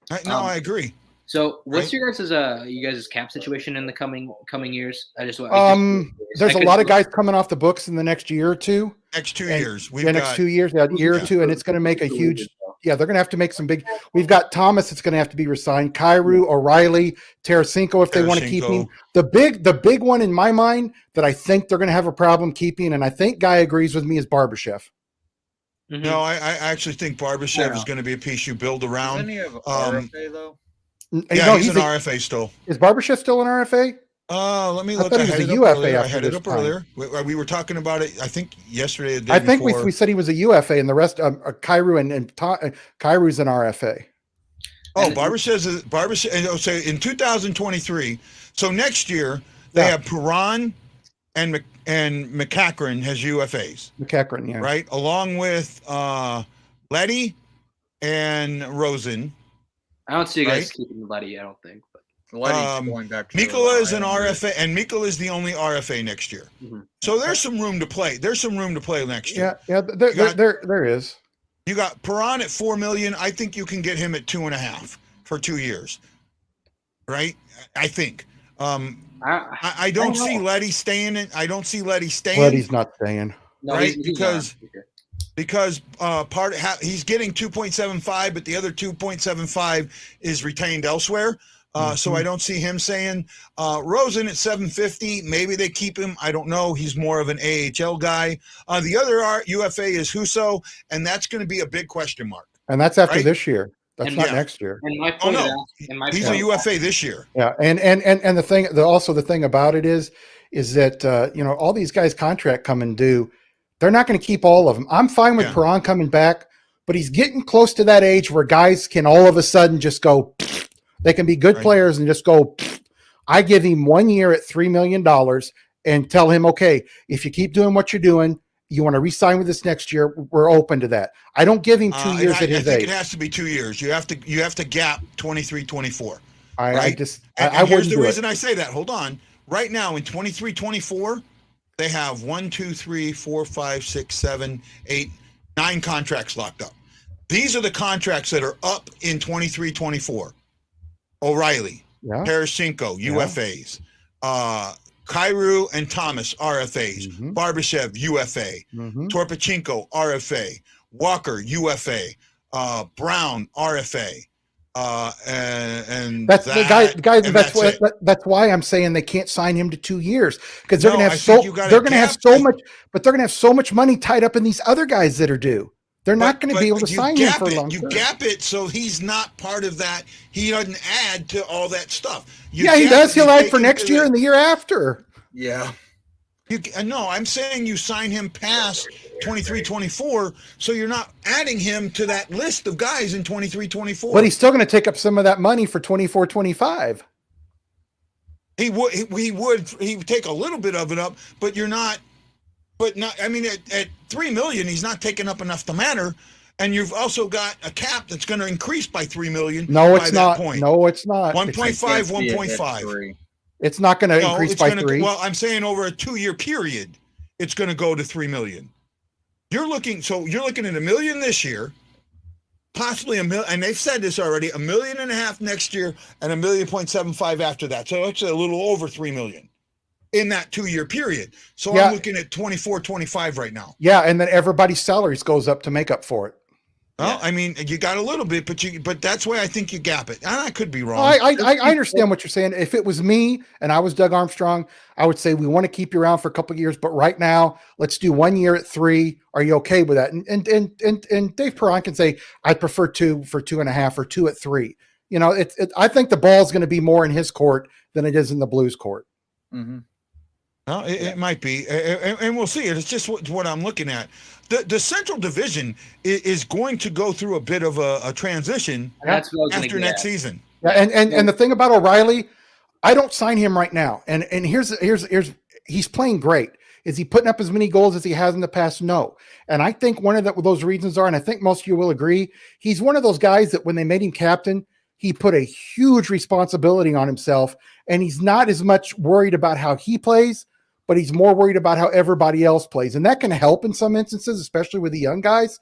I agree. So, what's your guys' cap situation in the coming years? There's a lot of guys coming off the books in the next year or two. Next 2 years, next 2 years, year or two, and it's going to make a huge. Yeah, they're going to have to make some big. We've got Thomas. It's going to have to be resigned. Kyrou, O'Reilly, Tarasenko, if they want to keep him. The big one in my mind that I think they're going to have a problem keeping, and I think Guy agrees with me, is Barbashev. Mm-hmm. No, I actually think Barbashev is going to be a piece you build around. Isn't he an RFA though? Yeah, he's an RFA still. Is Barbashev still an RFA? Let me look. I thought he was a UFA. I had it up earlier. We were talking about it, I think, yesterday. I think we said he was a UFA, and the rest, Kyrou and Kyrou's an RFA. Oh, Barbashev. So in 2023, so next year, they have Perron and McCachran has UFAs. McCachran, yeah. Right? Along with Letty and Rosen. I don't see you guys keeping Letty, I don't think. But Letty's going back to Mikkola is an RFA, and Mikkola is the only RFA next year. Mm-hmm. So there's some room to play. There's some room to play next year. Yeah, there is. You got Perron at $4 million. I think you can get him at 2.5 for 2 years. Right? I think. I don't see Letty staying in. I don't see Letty staying. Letty's not staying. No, right? he's Because he's getting 2.75, but the other 2.75 is retained elsewhere. So I don't see him saying Rosen at 750. Maybe they keep him. I don't know. He's more of an AHL guy. The other UFA is Husso, and that's going to be a big question mark. And that's after this year. That's not next year. And my point he's a UFA this year. Yeah, and the thing, the thing about it is that all these guys' contract coming due, they're not going to keep all of them. I'm fine with Perron coming back, but he's getting close to that age where guys can all of a sudden just go. They can be good players and just go. I give him 1 year at $3 million and tell him, okay, if you keep doing what you're doing, you want to re-sign with us next year, we're open to that. I don't give him 2 years at his age. I think it has to be 2 years. You have to gap 23, 24. Here's the reason I say that. Hold on. Right now in 23, 24, they have 1, 2, 3, 4, 5, 6, 7, 8, 9 contracts locked up. These are the contracts that are up in 23, 24. O'Reilly, Tarasenko, UFAs. Kyrou and Thomas, RFAs. Barbashev, UFA. Torpachenko, RFA. Walker, UFA. Brown, RFA. And that's the guy. That's why I'm saying they can't sign him to 2 years, because they're going to have so much money tied up in these other guys that are due. They're not going to be able to sign him for a long time. You gap it so he's not part of that. He doesn't add to all that stuff. He does. He'll add for next year and the year after. Yeah. No, I'm saying you sign him past 23, 24, so you're not adding him to that list of guys in 23, 24. But he's still going to take up some of that money for 24, 25. He would take a little bit of it up, but you're not. But not. I mean, at $3 million, he's not taking up enough to matter, and you've also got a cap that's going to increase by $3 million. No, it's not. No, it's not. 1.5, 1.5. It's not going to increase by 3. Well, I'm saying over a 2-year period, it's going to go to $3 million. You're looking at $1 million this year, possibly $1 million, and they've said this already, $1.5 million next year, and $1.75 million after that. So it's a little over $3 million in that 2-year period. So I'm looking at 24, 25 right now. Yeah, and then everybody's salaries goes up to make up for it. Well, I mean, you got a little bit, but that's why I think you gap it. And I could be wrong. I understand what you're saying. If it was me and I was Doug Armstrong, I would say we want to keep you around for a couple of years, but right now let's do 1 year at 3. Are you okay with that? And Dave Perron can say I prefer 2 for 2.5 or 2 at 3. I think the ball's going to be more in his court than it is in the Blues court. Mm-hmm. Well, it might be, and we'll see. It's just what I'm looking at. The Central Division is going to go through a bit of a transition after next season. Yeah, and the thing about O'Reilly, I don't sign him right now. And here's he's playing great. Is he putting up as many goals as he has in the past? No. And I think one of those reasons are, and I think most of you will agree, he's one of those guys that when they made him captain, he put a huge responsibility on himself, and he's not as much worried about how he plays, but he's more worried about how everybody else plays. And that can help in some instances, especially with the young guys.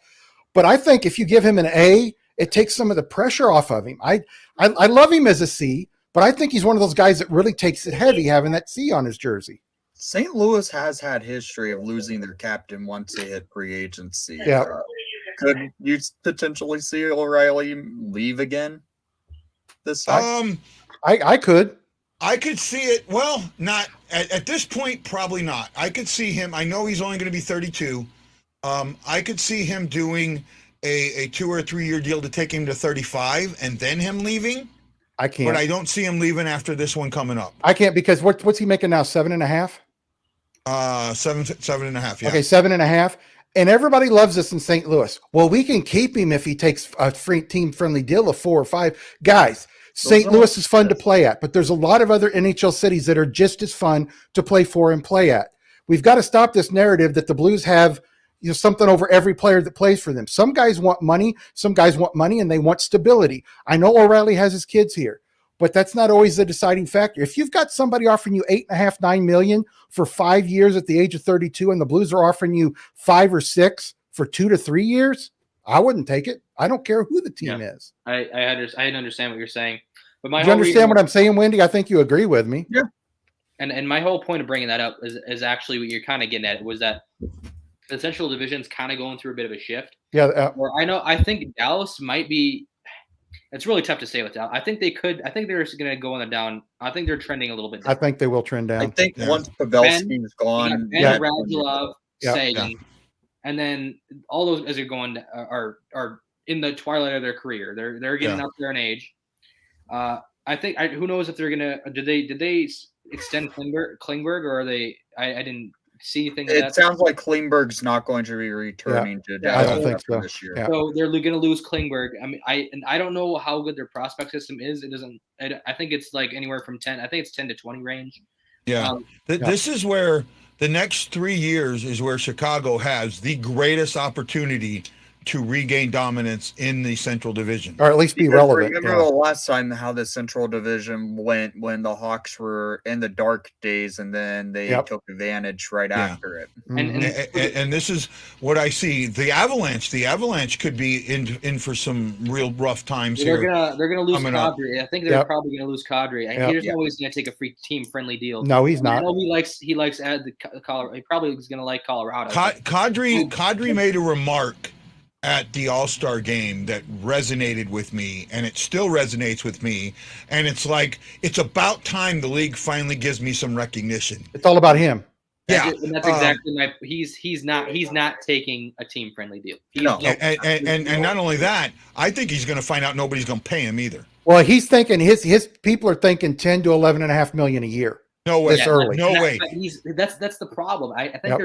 But I think if you give him an A, it takes some of the pressure off of him. I love him as a C, but I think he's one of those guys that really takes it heavy having that C on his jersey. St. Louis has had history of losing their captain once they hit free agency. Yeah. Could you potentially see O'Reilly leave again this time? I could. I could see it. Well, not at this point, probably not. I could see him. I know he's only going to be 32. I could see him doing a 2 or 3 year deal to take him to 35 and then him leaving. I can't. But I don't see him leaving after this one coming up. I can't, because what's he making now? 7.5? 7.5. Yeah. Okay, 7.5. And everybody loves us in St. Louis. Well, we can keep him if he takes a free team friendly deal of 4 or 5 guys. St. Louis is fun to play at, but there's a lot of other NHL cities that are just as fun to play for and play at. We've got to stop this narrative that the Blues have something over every player that plays for them. Some guys want money, and they want stability. I know O'Reilly has his kids here, but that's not always the deciding factor. If you've got somebody offering you $8.5, $9 million for 5 years at the age of 32, and the Blues are offering you 5 or 6 for 2 to 3 years, I wouldn't take it. I don't care who the team is. I understand what you're saying, but my Do you understand what I'm saying, Wendy? I think you agree with me. Yeah. And my whole point of bringing that up is actually what you're kind of getting at, was that the Central Division's kind of going through a bit of a shift. Yeah. I think Dallas might be. It's really tough to say with Dallas. I think they're going to go on the down. I think they're trending a little bit down. I think they will trend down. I think once Pavelski's gone, Ben Radulov, Sagan, and then all those as they're going are in the twilight of their career. They're getting up there in age. I think who knows if they're gonna did they extend Klingberg, or are they? I didn't see anything. It sounds like Klingberg's not going to be returning to Dallas. I don't think so this year. Yeah. So they're going to lose Klingberg. I mean, I don't know how good their prospect system is. It doesn't. I think it's like anywhere from 10. I think it's 10 to 20 range. Yeah. This is where the next 3 years is where Chicago has the greatest opportunity to regain dominance in the Central Division, or at least be relevant. Remember the last time how the Central Division went when the Hawks were in the dark days, and then they took advantage right after it. And this is what I see. The Avalanche could be in for some real rough times here. They're gonna lose Kadri. I think they're probably gonna lose Kadri. He doesn't always gonna take a free team friendly deal. No, he's not. I know he likes add the Colorado. He probably is gonna like Colorado. Kadri made a remark at the All-Star game that resonated with me, and it still resonates with me. And it's like, it's about time the league finally gives me some recognition. It's all about him. And that's exactly my. He's not taking a team friendly deal. And not only that, I think he's going to find out nobody's going to pay him either. Well, he's thinking his people are thinking 10 to 11.5 million a year. No way. This early. No way. That's the problem. I think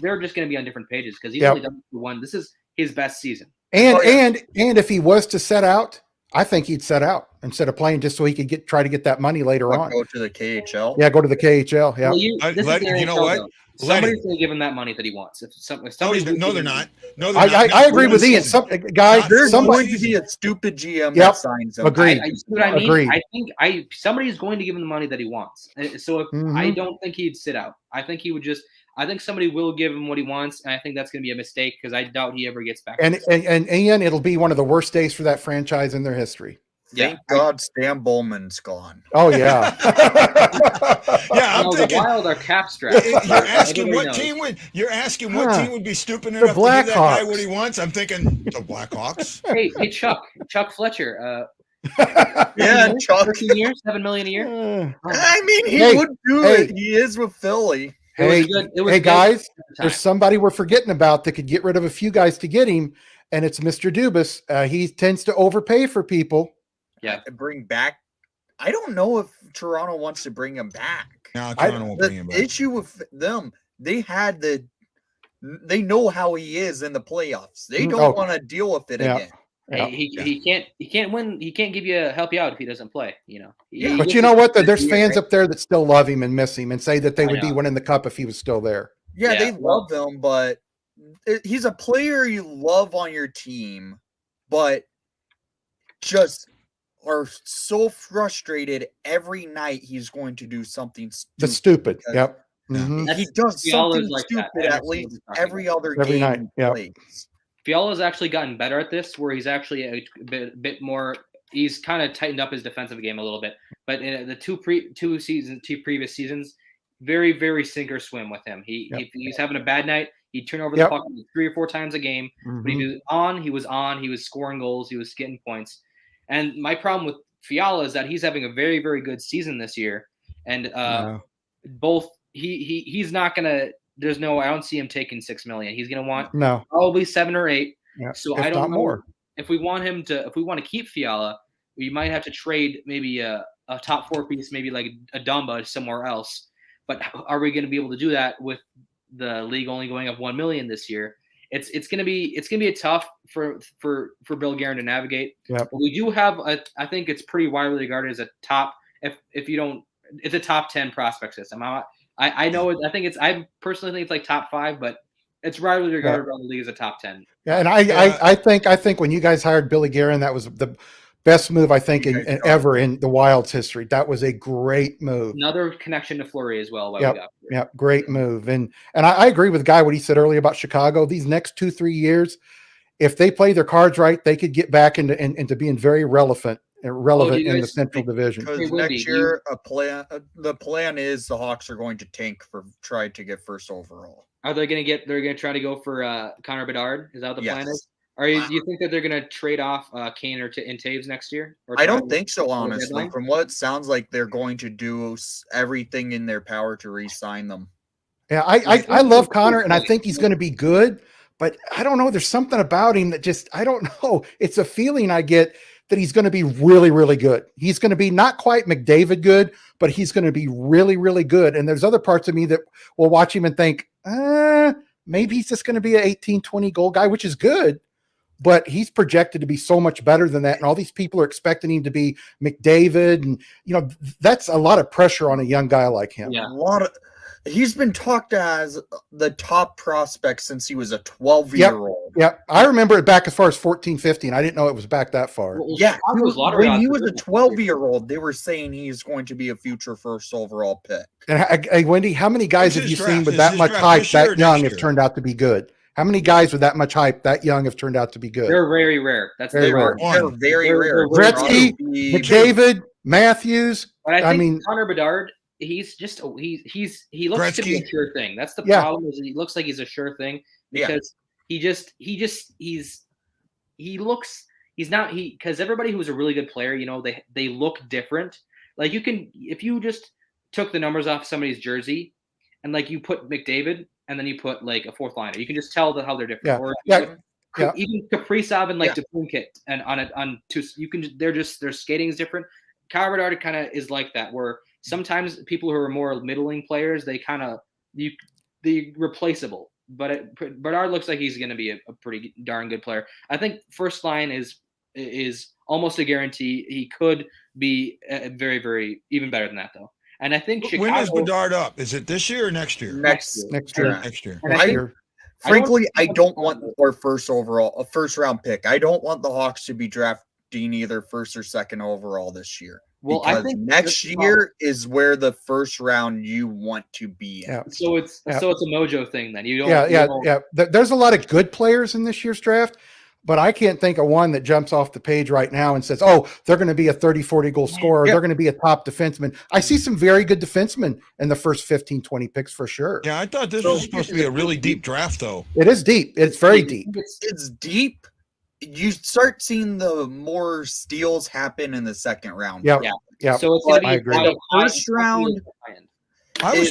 they're just going to be on different pages, because he's only done one. This is his best season. And if he was to set out, I think he'd set out instead of playing, just so he could try to get that money later on. Go to the KHL. Yeah, go to the KHL. Yeah. Well, you know what? Somebody's going to give him that money that he wants. No, they're not. No, I agree with Ian. There's going to be a stupid GM that signs him. Agreed. Agreed. I think somebody's going to give him the money that he wants. So I don't think he'd sit out. I think he would just. I think somebody will give him what he wants, and I think that's going to be a mistake, because I doubt he ever gets back. And Ian, it'll be one of the worst days for that franchise in their history. Thank God Stan Bowman's gone. Oh yeah. I'm thinking, the Wild are cap strapped. You're asking what team would be stupid enough to give that guy what he wants. I'm thinking the Blackhawks. Hey, Chuck Fletcher. Chuck. 13 years, $7 million a year. I mean, he would do it. He is with Philly. Hey guys, there's somebody we're forgetting about that could get rid of a few guys to get him, and it's Mr. Dubas. He tends to overpay for people. Yeah, bring back. I don't know if Toronto wants to bring him back. No, Toronto won't bring him back. The issue with them, they know how he is in the playoffs. They don't want to deal with it again. Hey, he can't win. He can't help you out if he doesn't play. But you know what? There's fans up there that still love him and miss him, and say that they would be winning the cup if he was still there. Yeah, they love him, but he's a player you love on your team, but just are so frustrated every night he's going to do something stupid. Yep. He does something stupid at least every other game night. He plays. Fiala's actually gotten better at this, where he's actually a bit more. He's kind of tightened up his defensive game a little bit. But in the two previous seasons, very, very sink or swim with him. If he's having a bad night, he'd turn over the puck 3 or 4 times a game. But he was on. He was scoring goals. He was getting points. And my problem with Fiala is that he's having a very, very good season this year. And he's not going to. I don't see him taking $6 million. He's going to want probably 7 or 8. Yeah, so I don't know more. If we want to keep Fiala, we might have to trade maybe a top 4 piece, maybe like a Dumba somewhere else. But are we going to be able to do that with the league only going up $1 million this year? It's going to be a tough for Bill Guerin to navigate. Yep. But we do have I think it's pretty widely regarded as a top. If you don't, it's a top 10 prospect system. I know. I personally think it's like top 5, but it's widely regarded around the league as a top 10. Yeah, and I think when you guys hired Billy Guerin, that was the best move I think ever in the Wild's history. That was a great move. Another connection to Fleury as well. Yeah, great move. And I agree with Guy what he said earlier about Chicago. These next 2-3 years, if they play their cards right, they could get back into being very relevant in the Central Division. Because next year, the plan is the Hawks are going to tank for try to get first overall. Are they going to get? They're going to try to go for Connor Bedard. Is that what the plan is? Do you think that they're going to trade off Kane and Taves next year? I don't think so, honestly. From what it sounds like, they're going to do everything in their power to re-sign them. Yeah, I love Connor, and I think he's going to be good. But I don't know. There's something about him that just, I don't know. It's a feeling I get that he's going to be really, really good. He's going to be not quite McDavid good, but he's going to be really, really good. And there's other parts of me that will watch him and think, maybe he's just going to be an 18, 20 goal guy, which is good. But he's projected to be so much better than that. And all these people are expecting him to be McDavid. And, that's a lot of pressure on a young guy like him. Yeah. He's been talked as the top prospect since he was a 12-year-old. Yep. I remember it back as far as 14, 15. I didn't know it was back that far. When he was a 12-year-old, they were saying he's going to be a future first overall pick. And hey, Wendy, how many guys have you seen with that much hype that young have turned out to be good? How many guys with that much hype that young have turned out to be good? They're very rare. They're very rare. Gretzky, McDavid, Matthews. But I mean, Connor Bedard, he looks Gretzky. To be a sure thing. That's the problem. Is he looks like he's a sure thing because because everybody who's a really good player, they look different. Like if you just took the numbers off somebody's jersey and like you put McDavid and then you put like a fourth liner, you can just tell how they're different. Even Kaprizov and like DeBrincat and on two, their skating is different. Connor Bedard kind of is like that, where sometimes people who are more middling players, they replaceable. But Bedard looks like he's going to be a pretty darn good player. I think first line is almost a guarantee. He could be very, very even better than that, though. And I think Chicago. When is Bedard up? Is it this year or next year? Next year. Frankly, I don't want our first round pick. I don't want the Hawks to be drafting either first or second overall this year. Well, because I think next year is where the first round you want to be in. Yeah. So it's a mojo thing then. You don't. Yeah. There's a lot of good players in this year's draft, but I can't think of one that jumps off the page right now and says, "Oh, they're going to be a 30, 40 goal scorer. They're going to be a top defenseman." I see some very good defensemen in the first 15, 20 picks for sure. Yeah, I thought this was supposed to be a really deep draft, though. It is deep. It's very deep. It's deep. You start seeing the more steals happen in the second round. Yeah. So it's going to be. I agree. The first round. I was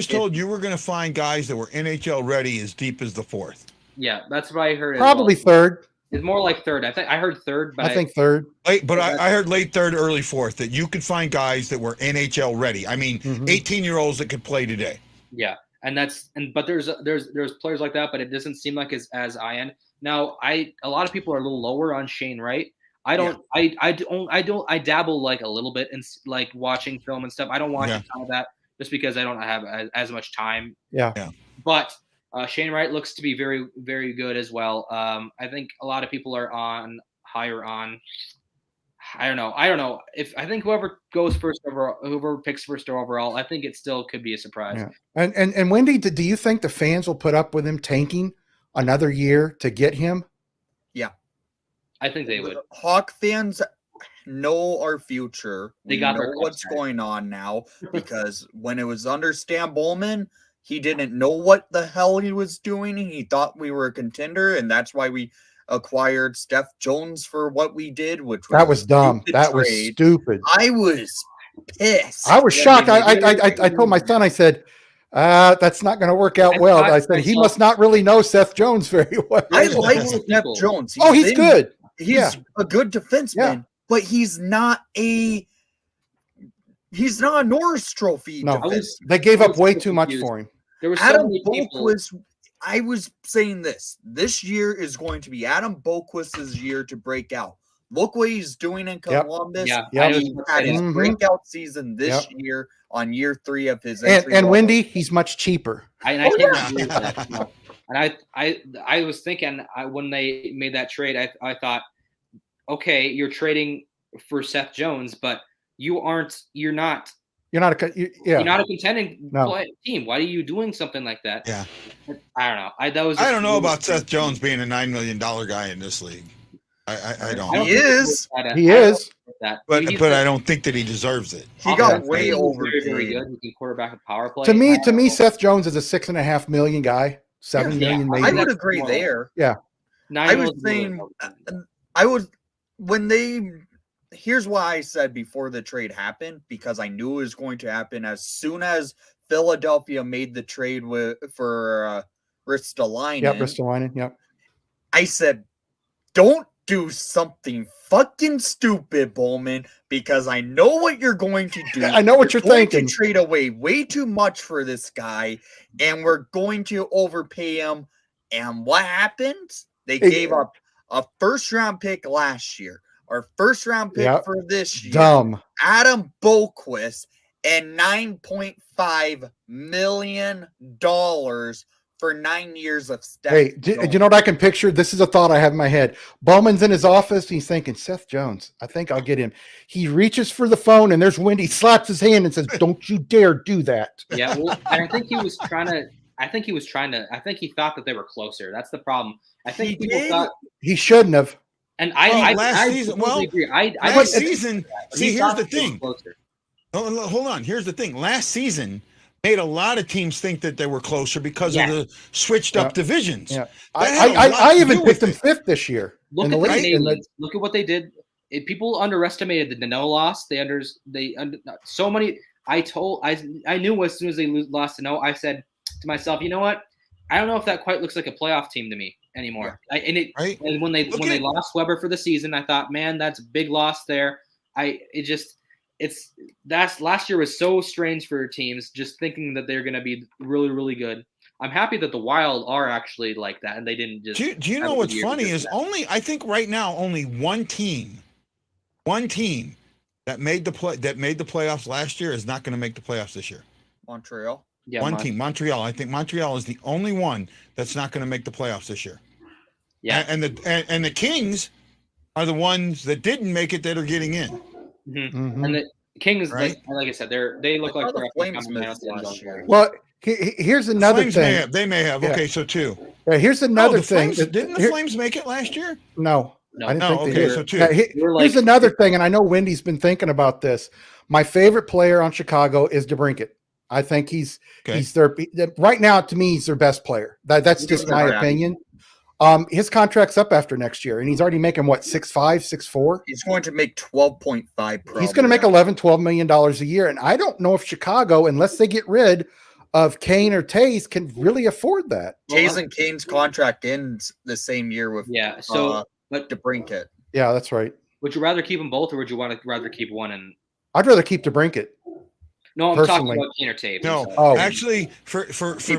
told you were going to find guys that were NHL ready as deep as the fourth. Yeah, that's what I heard. Probably third. It's more like third. I heard third, but I think third. I heard late third, early fourth, that you could find guys that were NHL ready. I mean, 18-year-olds that could play today. Yeah, but there's players like that, but it doesn't seem like as high end. Now, a lot of people are a little lower on Shane Wright. I dabble like a little bit in like watching film and stuff. I don't watch a ton of that just because I don't have as much time. Yeah. But Shane Wright looks to be very, very good as well. I think a lot of people are higher on. I don't know. I think whoever goes first overall, whoever picks first overall, I think it still could be a surprise. Yeah. And Wendy, do you think the fans will put up with him tanking another year to get him? Yeah, I think they would. Hawk fans know our future. They know what's going on now because when it was under Stan Bowman, he didn't know what the hell he was doing. He thought we were a contender, and that's why we acquired Steph Jones for what we did, which was dumb. That was stupid. I was pissed. I was shocked. I told my son, I said, that's not going to work out well. I said, he must not really know Seth Jones very well. I like Steph Jones. He's good. He's a good defenseman, but he's not a Norris Trophy defenseman. They gave up way too much for him. There was Adam Boquist. I was saying this year is going to be Adam Boquist's year to break out. Look what he's doing in Columbus. He had his breakout season this year on year 3 of his entry. And Wendy, he's much cheaper. I can't agree with that. No. And I was thinking when they made that trade, I thought, okay, you're trading for Seth Jones, but you're not a contending team. Why are you doing something like that? Yeah. I don't know. I don't know about Seth Jones being a $9 million guy in this league. I don't. He is. He is. But I don't think that he deserves it. He got way Very, overpaid. very good. He can quarterback a power play. To me, Seth Jones is a $6.5 million guy. 7 million maybe. I would agree there. Yeah. I was saying, here's why I said before the trade happened, because I knew it was going to happen as soon as Philadelphia made the trade for Ristolainen. Yep, Ristolainen, yep. I said, don't do something fucking stupid, Bowman, because I know what you're going to do. I know what you're going thinking. To trade away way too much for this guy, and we're going to overpay him. And what happened? They gave up a first-round pick last year, our first-round pick for this year. Dumb. Adam Boquist, and $9.5 million for 9 years of stats. Hey, do you know what I can picture? This is a thought I have in my head. Bowman's in his office. He's thinking, Seth Jones, I think I'll get him. He reaches for the phone, and there's Wendy, slaps his hand and says, don't you dare do that. Yeah, well, I think he was trying to. I think he thought that they were closer. That's the problem. I think people thought he shouldn't have. And I agree. Last season, see, here's the thing. Closer. Hold on. Here's the thing. Last season made a lot of teams think that they were closer because of the switched up divisions. Yeah. I even picked them fifth this year. Look at look at what they did. People underestimated the Dano loss. So many. I knew as soon as they lost Dano, I said to myself, you know what? I don't know if that quite looks like a playoff team to me anymore. And when they lost Weber for the season, I thought, man, that's a big loss there. Last year was so strange for teams, just thinking that they're going to be really, really good. I'm happy that the Wild are actually like that, and they didn't just. Do you know what's funny is I think right now only one team that made the playoffs last year is not going to make the playoffs this year. Montreal. Yeah, one team, Montreal. I think Montreal is the only one that's not going to make the playoffs this year. Yeah, and the Kings are the ones that didn't make it that are getting in. Mm-hmm. Mm-hmm. And the Kings, right? like I said, they look like the Flames last year. Well, here's another thing. They may have. Okay, so two. Yeah, here's another thing. Didn't the Flames make it last year? No. I didn't think they did. So two. Here's another thing, and I know Wendy's been thinking about this. My favorite player on Chicago is DeBrincat. I think he's their right now. To me, he's their best player. That's just my opinion. His contract's up after next year, and he's already making what, 6.5, 6.4? He's going to make 12.5. He's going to make $11-12 million a year, and I don't know if Chicago, unless they get rid of Kane or Tays, can really afford that. Tays and Kane's contract ends the same year with but DeBrincat. Yeah, that's right. Would you rather keep them both, or would you rather keep one? And I'd rather keep DeBrincat. No, I'm talking about Kane or Taves. No, actually, for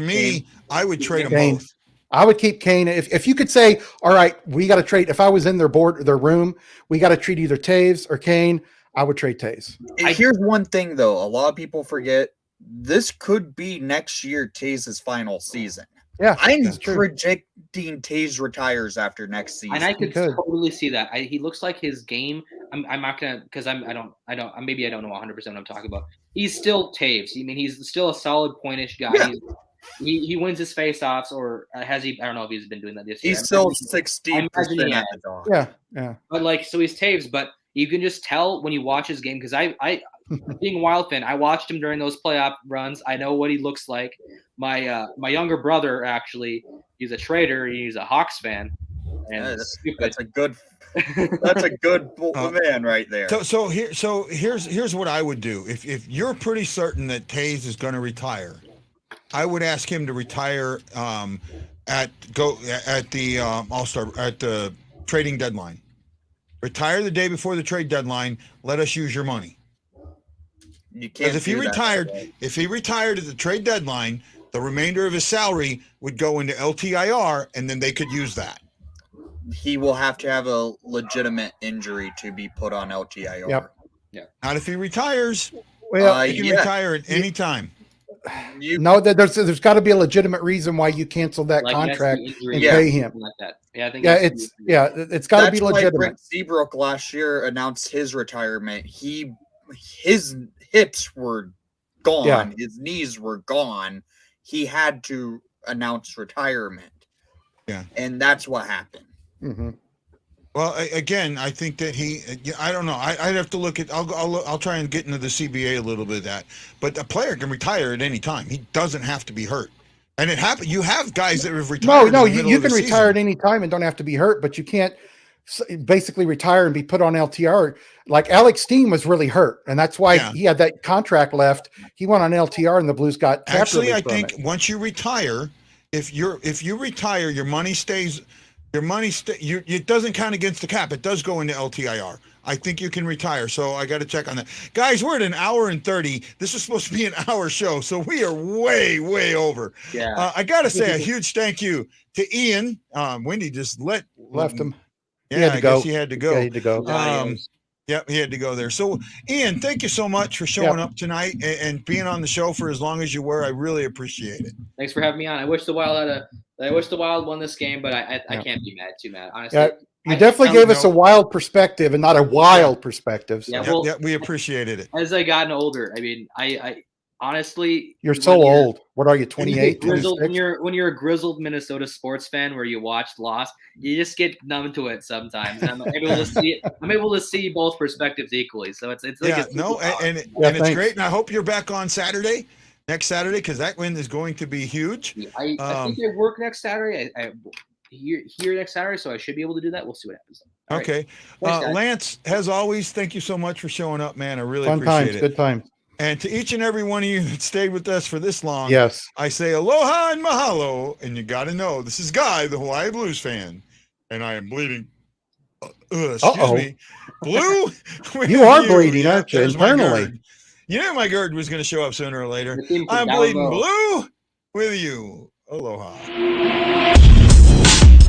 me, Kane. I would trade them both. I would keep Kane. If you could say, all right, we got to trade. If I was in their room, we got to treat either Taves or Kane. I would trade Taves. Here's one thing, though. A lot of people forget this could be next year Taves' final season. Yeah, I'm predicting Taves retires after next season, and I could totally see that. He looks like his game. I'm not gonna because I don't maybe I don't know 100% what I'm talking about. He's still Taves. I mean, he's still a solid pointish guy. Yeah. He wins his face-offs, or has he? I don't know if he's been doing that this year. He's still 16%. Yeah. But so he's Taves, but you can just tell when you watch his game because I being a Wild fan, I watched him during those playoff runs. I know what he looks like. My younger brother actually, he's a trader. He's a Hawks fan, and that's a good man right there. So here's what I would do if you're pretty certain that Taves is going to retire. I would ask him to retire at the All-Star at the trading deadline. Retire the day before the trade deadline. Let us use your money. You can't. Because if he retired at the trade deadline, the remainder of his salary would go into LTIR, and then they could use that. He will have to have a legitimate injury to be put on LTIR. Yep. Yeah. Not if he retires. Well, he can retire at any time. There's got to be a legitimate reason why you cancel that contract and pay him. Like that. Yeah, I think it's got to be legitimate. Brent Seabrook last year announced his retirement. His hips were gone. Yeah. His knees were gone. He had to announce retirement. Yeah. And that's what happened. Mm-hmm. Well, again, I think that I don't know. I'd have to look at. I'll try and get into the CBA a little bit of that. But a player can retire at any time. He doesn't have to be hurt. And it happened. You have guys that have retired. No, in the middle you of the can retire season. at any time and don't have to be hurt, but you can't basically retire and be put on LTR. Like Alex Steen was really hurt, and that's why he had that contract left. He went on LTR, and the Blues got cap Actually, relief I from think it. once you retire, if you retire, your money stays. It doesn't count against the cap. It does go into LTIR. I think you can retire. So I got to check on that. Guys, we're at 1 hour and 30. This is supposed to be an hour show. So we are way, way over. Yeah. I got to say a huge thank you to Ian. Wendy just Left him. Yeah, I guess he had to go. Yeah, he had to go. Yep, he had to go there. So, Ian, thank you so much for showing up tonight and being on the show for as long as you were. I really appreciate it. Thanks for having me on. I wish the Wild won this game, but I can't be too mad. Honestly, you definitely gave us a wild perspective and not a wild perspective. So. Yeah, we appreciated it. As I gotten older, I mean, I honestly, you're so old. What are you, 28? When you're a grizzled Minnesota sports fan where you watched Lost, you just get numb to it sometimes. And I'm able to see both perspectives equally. So it's and it's great. And I hope you're back on next Saturday, because that win is going to be huge. I think I work next Saturday. I here next Saturday, so I should be able to do that. We'll see what happens. All okay. Right. Lance, as always, thank you so much for showing up, man. I really Fun appreciate times, it. good times. And to each and every one of you that stayed with us for this long, yes, I say aloha and mahalo. And you got to know, this is Guy, the Hawaii Blues fan, and I am bleeding. Excuse me, Blue. You are bleeding, aren't you? Internally. You know my GERD was going to show up sooner or later. I'm bleeding blue with you. Aloha.